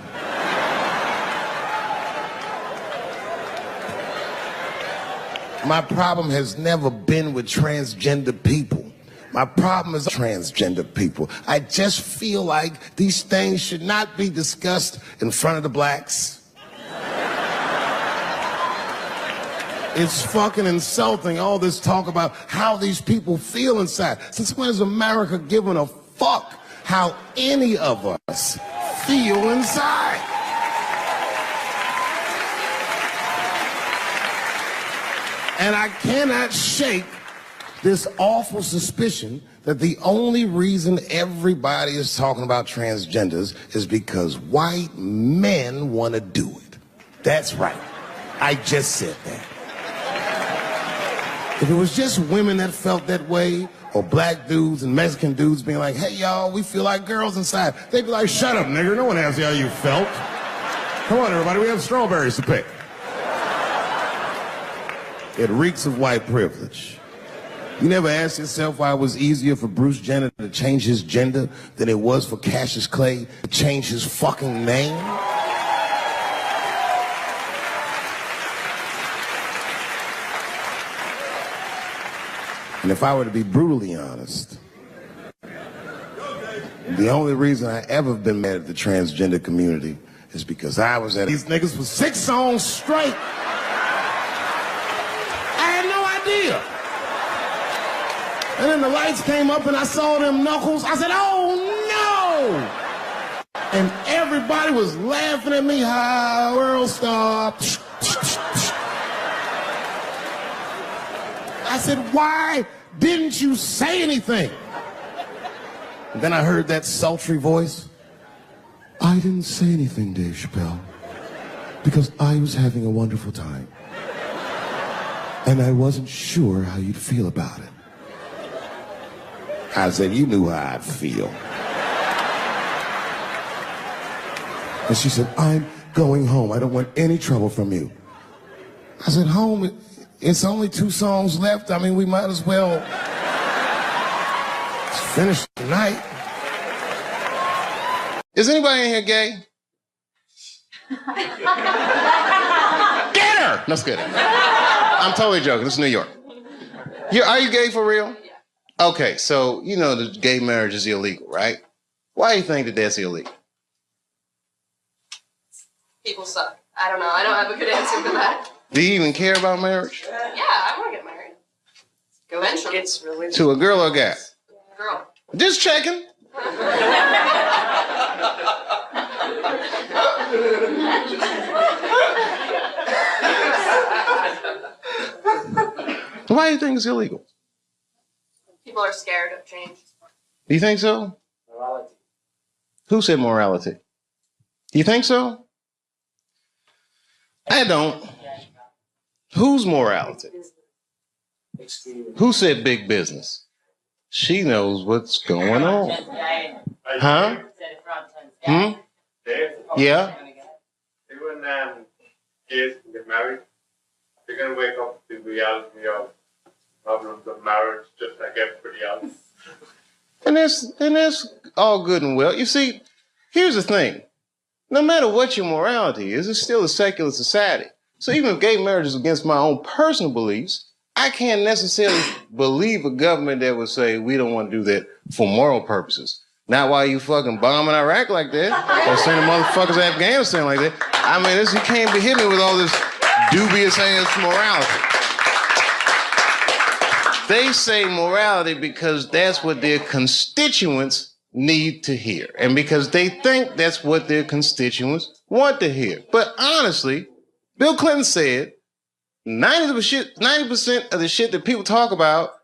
my problem has never been with transgender people. My problem is transgender people. I just feel like these things should not be discussed in front of the blacks. It's fucking insulting, all this talk about how these people feel inside. Since when has America given a fuck how any of us feel inside? And I cannot shake this awful suspicion that the only reason everybody is talking about transgenders is because white men want to do it. That's right. I just said that. If it was just women that felt that way, or black dudes and Mexican dudes being like, hey, y'all, we feel like girls inside, they'd be like, shut up, nigger. No one asked you how you felt. Come on, everybody. We have strawberries to pick. It reeks of white privilege. You never asked yourself why it was easier for Bruce Jenner to change his gender than it was for Cassius Clay to change his fucking name? And if I were to be brutally honest, the only reason I ever been mad at the transgender community is because I was at these niggas for 6 songs straight. And then the lights came up and I saw them knuckles. I said, oh no! And everybody was laughing at me. Hi, world star. I said, why didn't you say anything? And then I heard that sultry voice. I didn't say anything, Dave Chappelle, because I was having a wonderful time. And I wasn't sure how you'd feel about it. I said, you knew how I'd feel. And she said, I'm going home. I don't want any trouble from you. I said, home, it's only 2 songs left. I mean, we might as well finish tonight. Is anybody in here gay? Get her! No, it's good. I'm totally joking. This is New York. Are you gay for real? Okay, so you know that gay marriage is illegal, right? Why do you think that that's illegal? People suck. I don't know. I don't have a good answer for that. Do you even care about marriage? Yeah, I want to get married. Eventually. It's really... To a girl or a guy? Girl. Just checking. Why do you think it's illegal? People are scared of change. Do you think so? Morality. Who said morality? Do you think so? I don't. Whose morality? Who said big business? She knows what's going on. Huh? Hmm? Yeah? Even gays can get married. They're going to wake up to the reality of problems of marriage just like everybody else. And that's all good and well. You see, here's the thing. No matter what your morality is, it's still a secular society. So even if gay marriage is against my own personal beliefs, I can't necessarily believe a government that would say we don't want to do that for moral purposes. Not while you fucking bombing Iraq like that, or sending motherfuckers to Afghanistan like that. I mean, you can't be hitting me with all this dubious ass morality. They say morality because that's what their constituents need to hear, and because they think that's what their constituents want to hear. But honestly, Bill Clinton said 90% of the shit that people talk about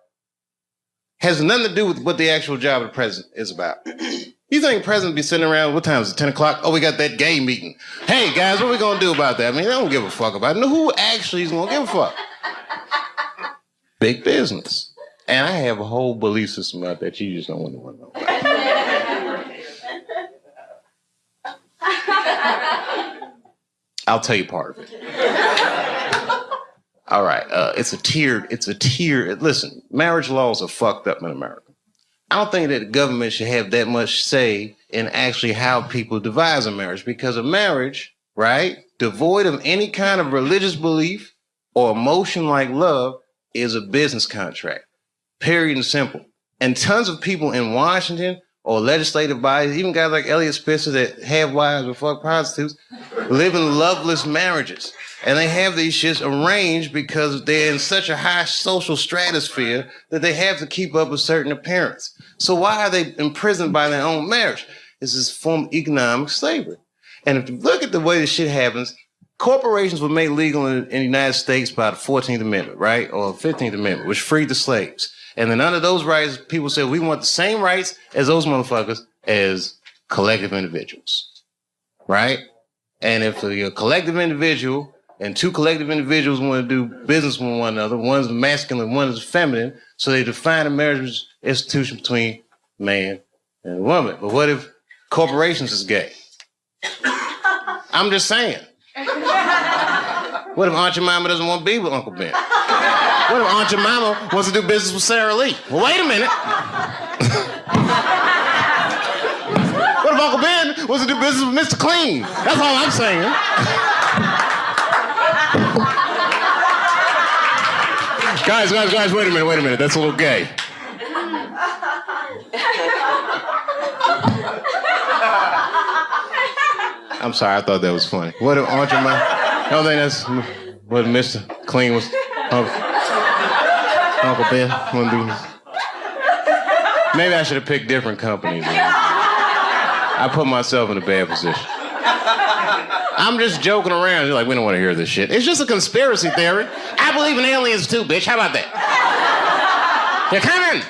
has nothing to do with what the actual job of the president is about. You think the president be sitting around, what time is it, 10 o'clock? Oh, we got that gay meeting. Hey, guys, what are we going to do about that? I mean, they don't give a fuck about it. No, who actually is going to give a fuck? Big business. And I have a whole belief system about that you just don't want to know about. I'll tell you part of it. All right, it's a tiered, listen, marriage laws are fucked up in America. I don't think that the government should have that much say in actually how people devise a marriage, because a marriage, right, devoid of any kind of religious belief or emotion like love is a business contract, period and simple. And tons of people in Washington or legislative bodies, even guys like Elliot Spitzer that have wives or fuck prostitutes, live in loveless marriages. And they have these shits arranged because they're in such a high social stratosphere that they have to keep up a certain appearance. So why are they imprisoned by their own marriage? It's this form of economic slavery. And if you look at the way this shit happens, corporations were made legal in the United States by the 14th Amendment, right? Or 15th Amendment, which freed the slaves. And then under those rights, people said, we want the same rights as those motherfuckers as collective individuals, right? And if you're a collective individual and two collective individuals want to do business with one another, one's masculine, one is feminine, so they define a marriage institution between man and woman. But what if corporations is gay? I'm just saying. What if Aunt Jemima doesn't want to be with Uncle Ben? What if Aunt Jemima wants to do business with Sarah Lee? Well, wait a minute. What if Uncle Ben wants to do business with Mr. Clean? That's all I'm saying. Guys, wait a minute. That's a little gay. I'm sorry, I thought that was funny. What if Aunt Jemima? I don't think that's what Mr. Clean was. Uncle Ben wouldn't do. Maybe I should have picked different companies. I put myself in a bad position. I'm just joking around. You're like, we don't want to hear this shit. It's just a conspiracy theory. I believe in aliens too, bitch. How about that? They're coming.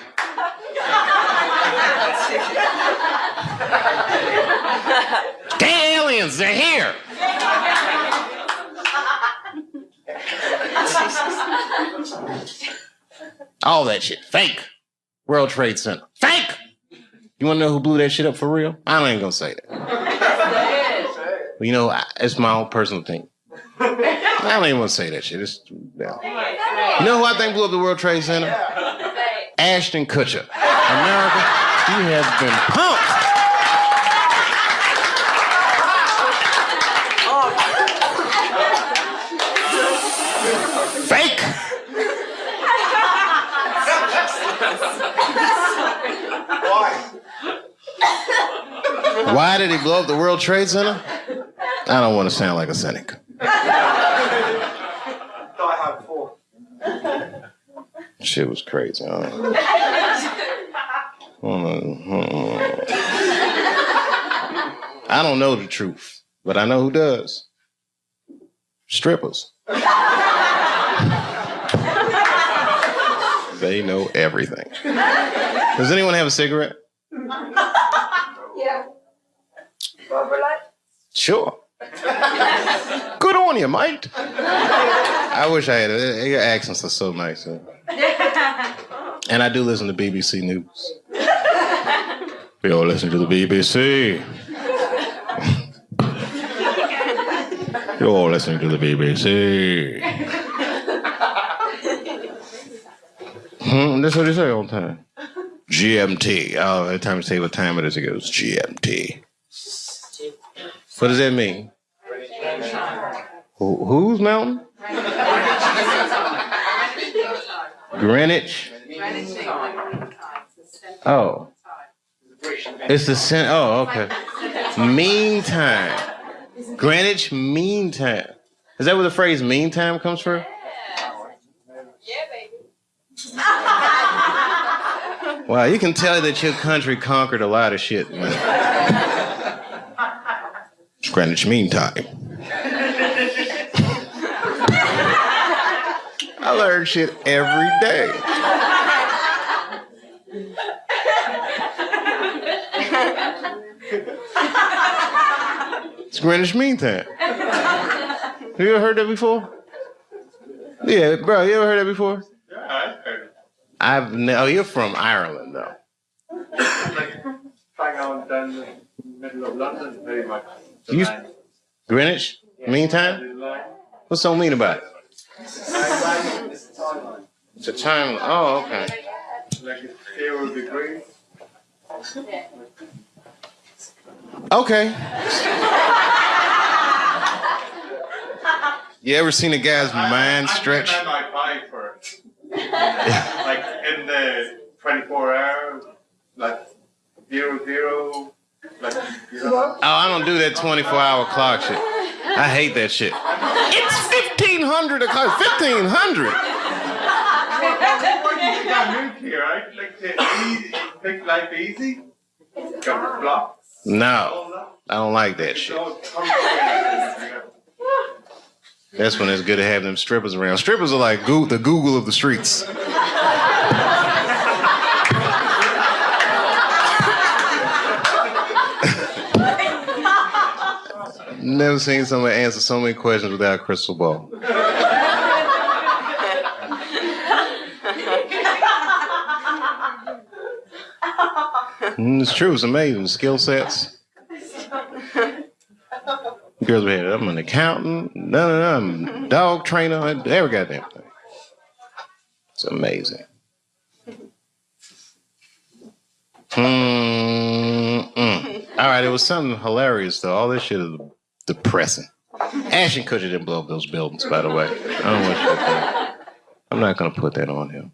Gay aliens, they're here. All that shit, fake. World Trade Center, fake. You want to know who blew that shit up for real? I ain't gonna say that. You know, it's my own personal thing. I don't even want to say that shit. Yeah. You know who I think blew up the World Trade Center? Ashton Kutcher. America, you have been punked. Fake. Why did he blow up the World Trade Center? I don't want to sound like a cynic. Shit was crazy. I don't know the truth, but I know who does. Strippers. They know everything. Does anyone have a cigarette? Yeah. Sure. Good on you, mate. I wish I had it. Your accents are so nice. Huh? And I do listen to BBC News. We all listen to the BBC. You're all listening to the BBC. That's what they say all the time. GMT. Oh, every time you say what time it is, it goes GMT. What does that mean? Whose mountain? Greenwich. Oh. It's the center. Oh, okay. Meantime. Greenwich Mean Time. Is that where the phrase mean time comes from? Yeah, baby. Wow, you can tell that your country conquered a lot of shit, man. It's Greenwich Mean Time. I learn shit every day. It's Greenwich Mean Time. Have you ever heard that before? Yeah, bro, you ever heard that before? Yeah, I've heard it. Oh, you're from Ireland, though. Like, hang on down the middle of London, pretty much. Greenwich Mean Time? What's so mean about it? It's a time. Oh, okay. Like it's 0 degrees. Okay. You ever seen a guy's mind stretch? I might buy for it. Like in the 24 hours, like 0, like, you know. Oh, I don't do that 24-hour clock shit. I hate that shit. It's 1500 o'clock. 1500. You got moved here, right? Like to make life easy. Got blocks. No, I don't like that shit. That's when it's good to have them strippers around. Strippers are like the Google of the streets. Never seen somebody answer so many questions without a crystal ball. It's true. It's amazing. Skill sets. Girls be here. I'm an accountant. No, I'm a dog trainer. Every goddamn thing. It's amazing. All right, it was something hilarious though. All this shit is depressing. Ashton Kutcher didn't blow up those buildings, by the way. I don't want you to think. I'm not gonna put that on him.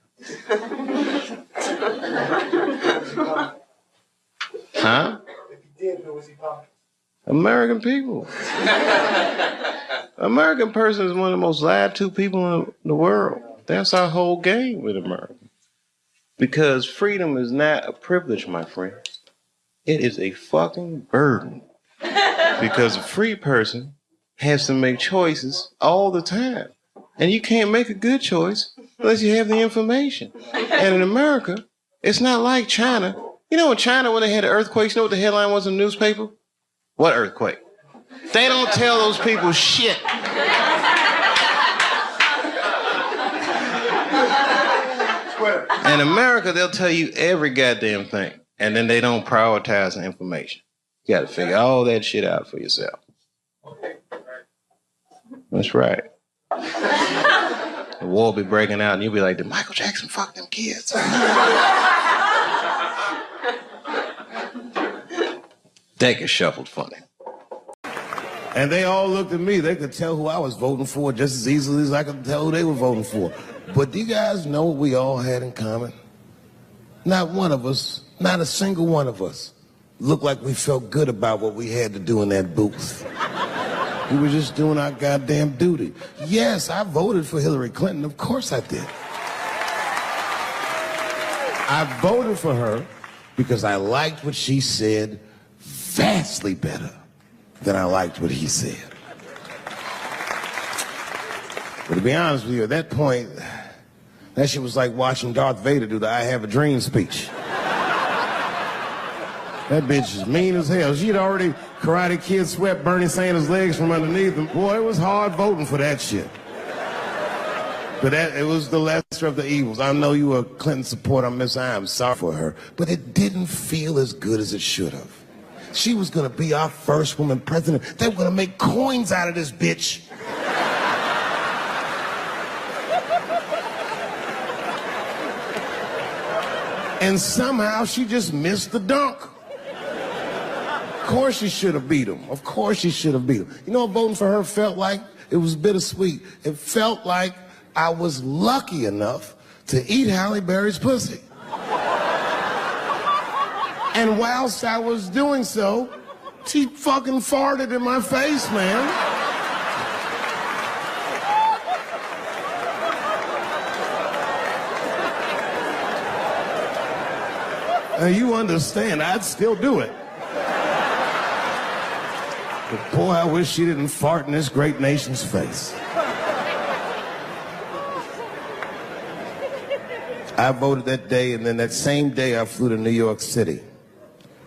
Huh? If he did, who was he pumping? American people. American person is one of the most lied to people in the world. That's our whole game with America. Because freedom is not a privilege, my friend. It is a fucking burden. Because a free person has to make choices all the time. And you can't make a good choice unless you have the information. And in America, it's not like China. You know in China when they had the earthquakes, you know what the headline was in the newspaper? What earthquake? They don't tell those people shit. In America, they'll tell you every goddamn thing. And then they don't prioritize the information. You gotta figure all that shit out for yourself. Okay, That's right. The war will be breaking out, and you'll be like, did Michael Jackson fuck them kids? That gets shuffled funny. And they all looked at me. They could tell who I was voting for just as easily as I could tell who they were voting for. But do you guys know what we all had in common? Not one of us, not a single one of us, looked like we felt good about what we had to do in that booth. We were just doing our goddamn duty. Yes, I voted for Hillary Clinton. Of course I did. I voted for her because I liked what she said vastly better than I liked what he said. But to be honest with you, at that point, that shit was like watching Darth Vader do the I Have a Dream speech. That bitch is mean as hell. She'd already Karate Kid swept Bernie Sanders' legs from underneath him. Boy, it was hard voting for that shit. But it was the lesser of the evils. I know you were a Clinton supporter, Miss I. I'm sorry for her. But it didn't feel as good as it should have. She was gonna be our first woman president. They were gonna make coins out of this bitch. And somehow she just missed the dunk. Of course she should have beat him. Of course she should have beat him. You know what voting for her felt like? It was bittersweet. It felt like I was lucky enough to eat Halle Berry's pussy. And whilst I was doing so, she fucking farted in my face, man. Now you understand, I'd still do it. But boy, I wish she didn't fart in this great nation's face. I voted that day, and then that same day I flew to New York City.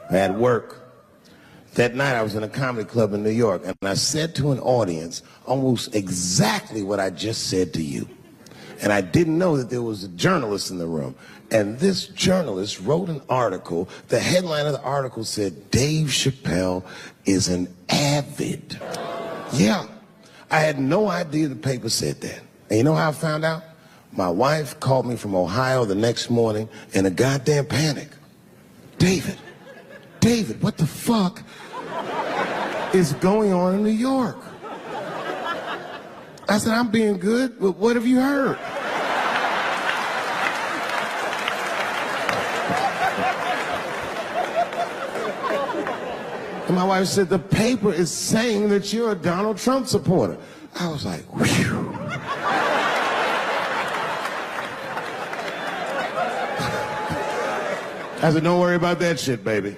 I had work. That night I was in a comedy club in New York, and I said to an audience almost exactly what I just said to you. And I didn't know that there was a journalist in the room. And this journalist wrote an article. The headline of the article said, Dave Chappelle is an avid. Yeah, I had no idea the paper said that. And you know how I found out? My wife called me from Ohio the next morning in a goddamn panic. David, what the fuck is going on in New York? I said, I'm being good, but what have you heard? And my wife said, the paper is saying that you're a Donald Trump supporter. I was like, whew. I said, don't worry about that shit, baby.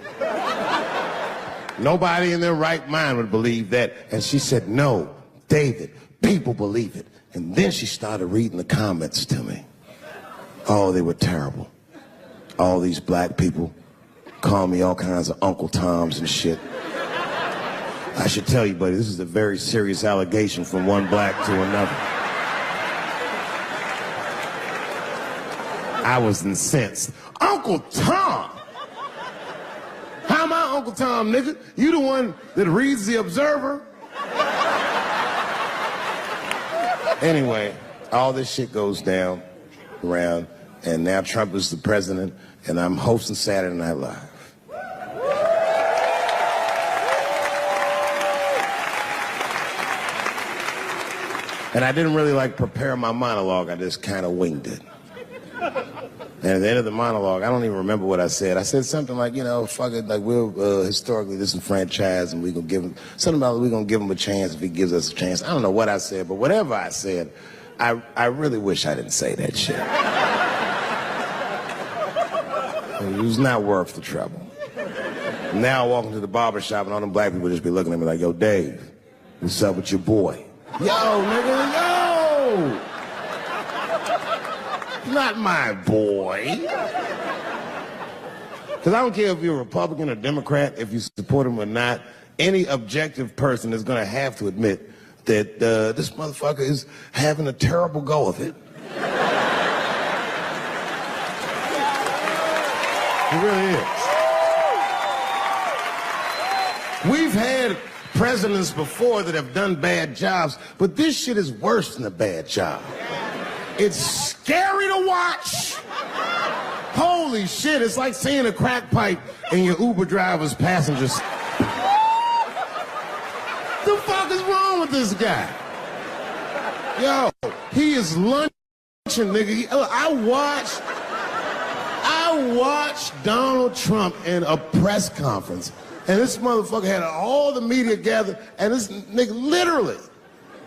Nobody in their right mind would believe that. And she said, no, David, people believe it. And then she started reading the comments to me. Oh, they were terrible. All these black people call me all kinds of Uncle Toms and shit. I should tell you, buddy, this is a very serious allegation from one black to another. I was incensed. Uncle Tom? How am I Uncle Tom, nigga? You the one that reads the Observer? Anyway, all this shit goes down around, and now Trump is the president, and I'm hosting Saturday Night Live. And I didn't really prepare my monologue. I just kind of winged it. And at the end of the monologue, I don't even remember what I said. I said something like, you know, fuck it, like we're historically disenfranchised, and we're gonna give him something about we're gonna give him a chance if he gives us a chance. I don't know what I said, but whatever I said, I really wish I didn't say that shit. It was not worth the trouble. Now I walk into the barber shop and all them black people just be looking at me like, yo, Dave, what's up with your boy? Yo, nigga, yo! Not my boy. Because I don't care if you're a Republican or Democrat, if you support him or not, any objective person is going to have to admit that this motherfucker is having a terrible go of it. It really is. We've had presidents before that have done bad jobs, but this shit is worse than a bad job. It's scary to watch. Holy shit, it's like seeing a crack pipe in your Uber driver's passengers. The fuck is wrong with this guy? Yo, he is lunching, nigga. I watched Donald Trump in a press conference, and this motherfucker had all the media gathered, and this nigga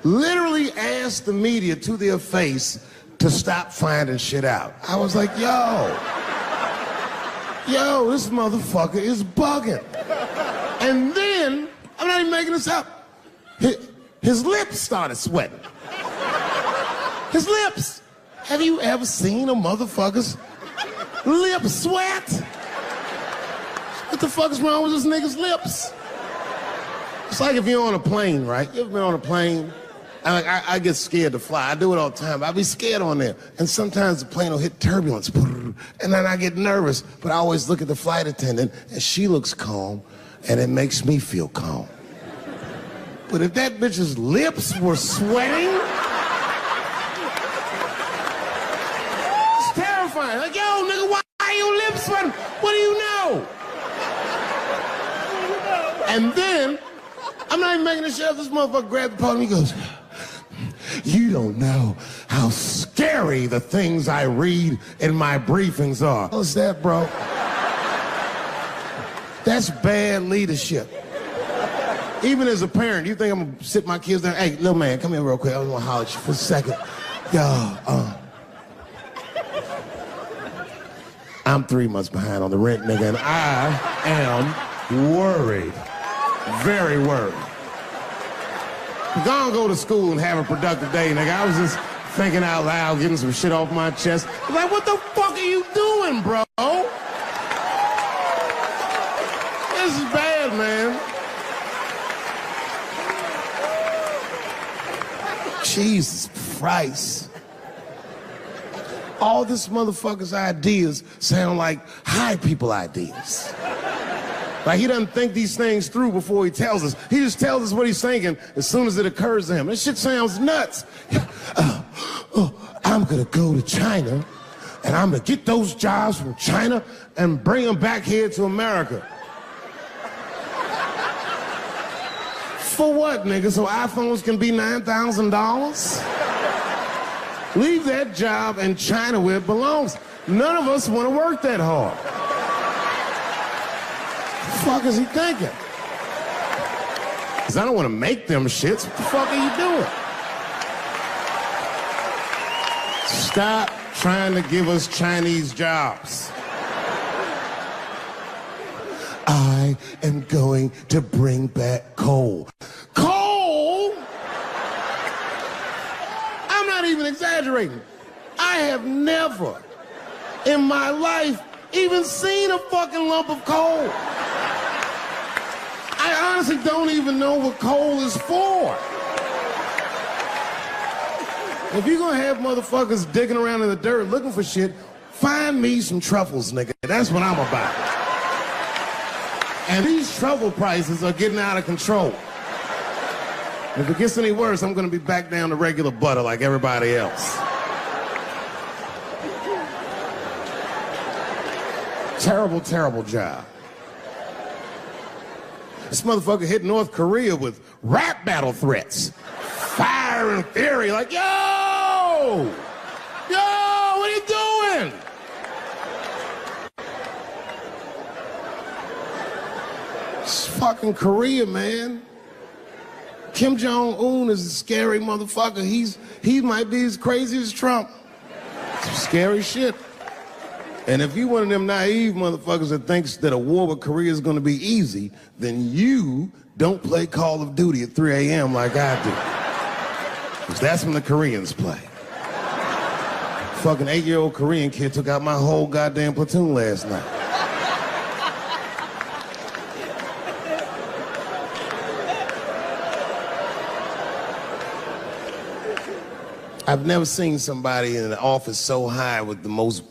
literally asked the media to their face to stop finding shit out. I was like, yo, this motherfucker is bugging. And then, I'm not even making this up, his lips started sweating. His lips. Have you ever seen a motherfucker's lip sweat? What the fuck is wrong with this nigga's lips? It's like if you're on a plane, right? You ever been on a plane? I get scared to fly. I do it all the time. I be scared on there. And sometimes the plane will hit turbulence. And then I get nervous. But I always look at the flight attendant, and she looks calm, and it makes me feel calm. But if that bitch's lips were sweating, it's terrifying. Like, yo, nigga, why are your lips sweating? What do you know? And then, I'm not even making this shit up. This motherfucker grabbed the podium, he goes, you don't know how scary the things I read in my briefings are. What's that, bro? That's bad leadership. Even as a parent, you think I'm gonna sit my kids down? Hey, little man, come here real quick. I just wanna holler at you for a second. Yo, I'm 3 months behind on the rent, nigga, and I am worried. Very worried. Go to school and have a productive day, nigga. I was just thinking out loud, getting some shit off my chest. I'm like, what the fuck are you doing, bro? This is bad, man. Jesus Christ. All this motherfucker's ideas sound like high people ideas. Like, he doesn't think these things through before he tells us. He just tells us what he's thinking as soon as it occurs to him. This shit sounds nuts. I'm gonna go to China, and I'm gonna get those jobs from China and bring them back here to America. For what, nigga? So iPhones can be $9,000? Leave that job in China where it belongs. None of us want to work that hard. What the fuck is he thinking? Because I don't want to make them shits. What the fuck are you doing? Stop trying to give us Chinese jobs. I am going to bring back coal. Coal? I'm not even exaggerating. I have never in my life even seen a fucking lump of coal. I honestly don't even know what coal is for. If you're gonna have motherfuckers digging around in the dirt looking for shit, find me some truffles, nigga. That's what I'm about. And these truffle prices are getting out of control. If it gets any worse, I'm gonna be back down to regular butter like everybody else. Terrible, terrible job. This motherfucker hit North Korea with rap battle threats. Fire and fury, like, yo! Yo, what are you doing? It's fucking Korea, man. Kim Jong-un is a scary motherfucker. He might be as crazy as Trump. Some scary shit. And if you one of them naive motherfuckers that thinks that a war with Korea is gonna be easy, then you don't play Call of Duty at 3 a.m. like I do. Because that's when the Koreans play. Fucking 8-year-old Korean kid took out my whole goddamn platoon last night. I've never seen somebody in an office so high with the most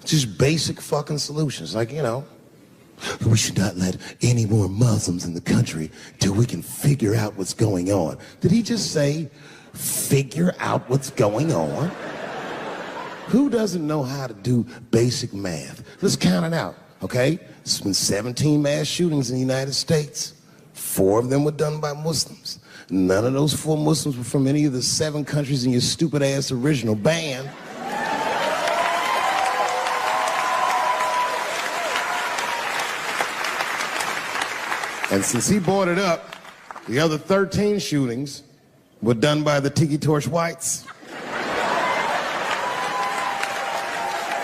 just basic fucking solutions. Like, you know, We should not let any more Muslims in the country till we can figure out what's going on. Did he just say, figure out what's going on? Who doesn't know how to do basic math? Let's count it out, okay? There's been 17 mass shootings in the United States. 4 of them were done by Muslims. None of those 4 Muslims were from any of the 7 countries in your stupid ass original band. And since he brought it up, the other 13 shootings were done by the Tiki Torch Whites.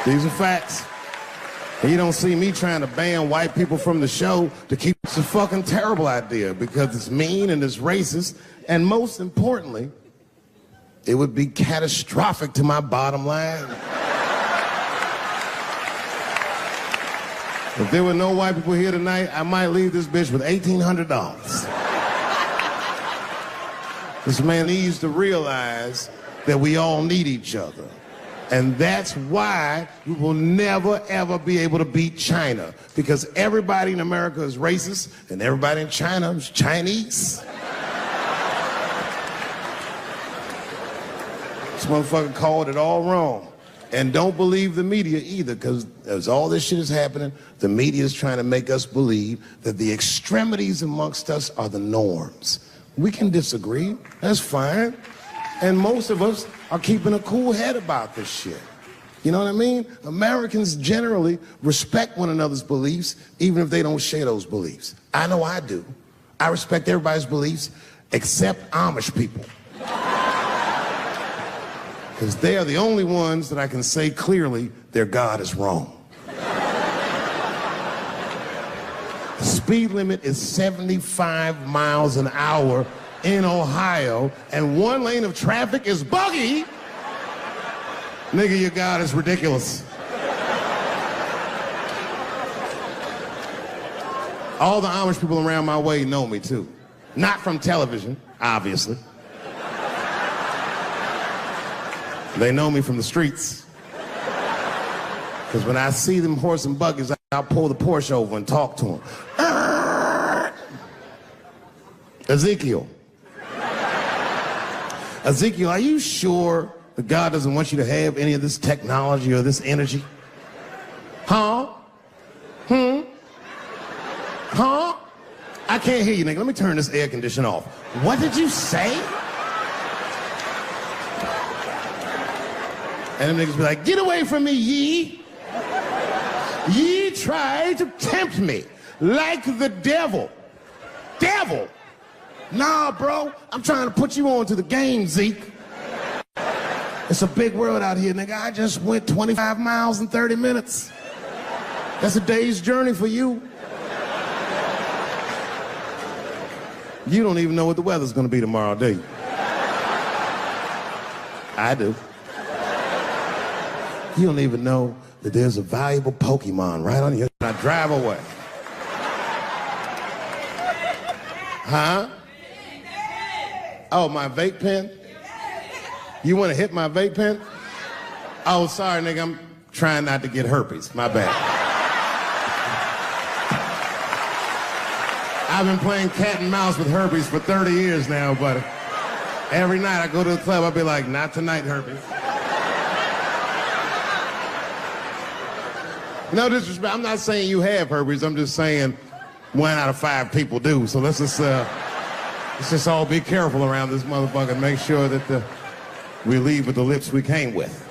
These are facts. And you don't see me trying to ban white people from the show to keep. It's a fucking terrible idea because it's mean and it's racist. And most importantly, it would be catastrophic to my bottom line. If there were no white people here tonight, I might leave this bitch with $1,800. This man needs to realize that we all need each other. And that's why we will never, ever be able to beat China. Because everybody in America is racist, and everybody in China is Chinese. This motherfucker called it all wrong. And don't believe the media either, because as all this shit is happening, the media is trying to make us believe that the extremities amongst us are the norms. We can disagree, that's fine. And most of us are keeping a cool head about this shit. You know what I mean? Americans generally respect one another's beliefs, even if they don't share those beliefs. I know I do. I respect everybody's beliefs, except Amish people. Because they are the only ones that I can say clearly their God is wrong. The speed limit is 75 miles an hour in Ohio, and 1 lane of traffic is buggy. Nigga, your God is ridiculous. All the Amish people around my way know me too. Not from television, obviously. They know me from the streets. Because when I see them horse and buggies, I'll pull the Porsche over and talk to them. Ezekiel. Ezekiel, are you sure that God doesn't want you to have any of this technology or this energy? Huh? Huh? I can't hear you, nigga. Let me turn this air conditioner off. What did you say? And them niggas be like, get away from me, ye. Ye tried to tempt me like the devil. Devil? Nah, bro, I'm trying to put you on to the game, Zeke. It's a big world out here, nigga. I just went 25 miles in 30 minutes. That's a day's journey for you. You don't even know what the weather's gonna be tomorrow, do you? I do. You don't even know that there's a valuable Pokemon right on you. I drive away. Huh? Oh, my vape pen? You want to hit my vape pen? Oh, sorry, nigga. I'm trying not to get herpes. My bad. I've been playing cat and mouse with herpes for 30 years now, but every night I go to the club, I'll be like, not tonight, herpes. No disrespect, I'm not saying you have herpes, I'm just saying 1 out of 5 people do. So let's just all be careful around this motherfucker and make sure that we leave with the lips we came with.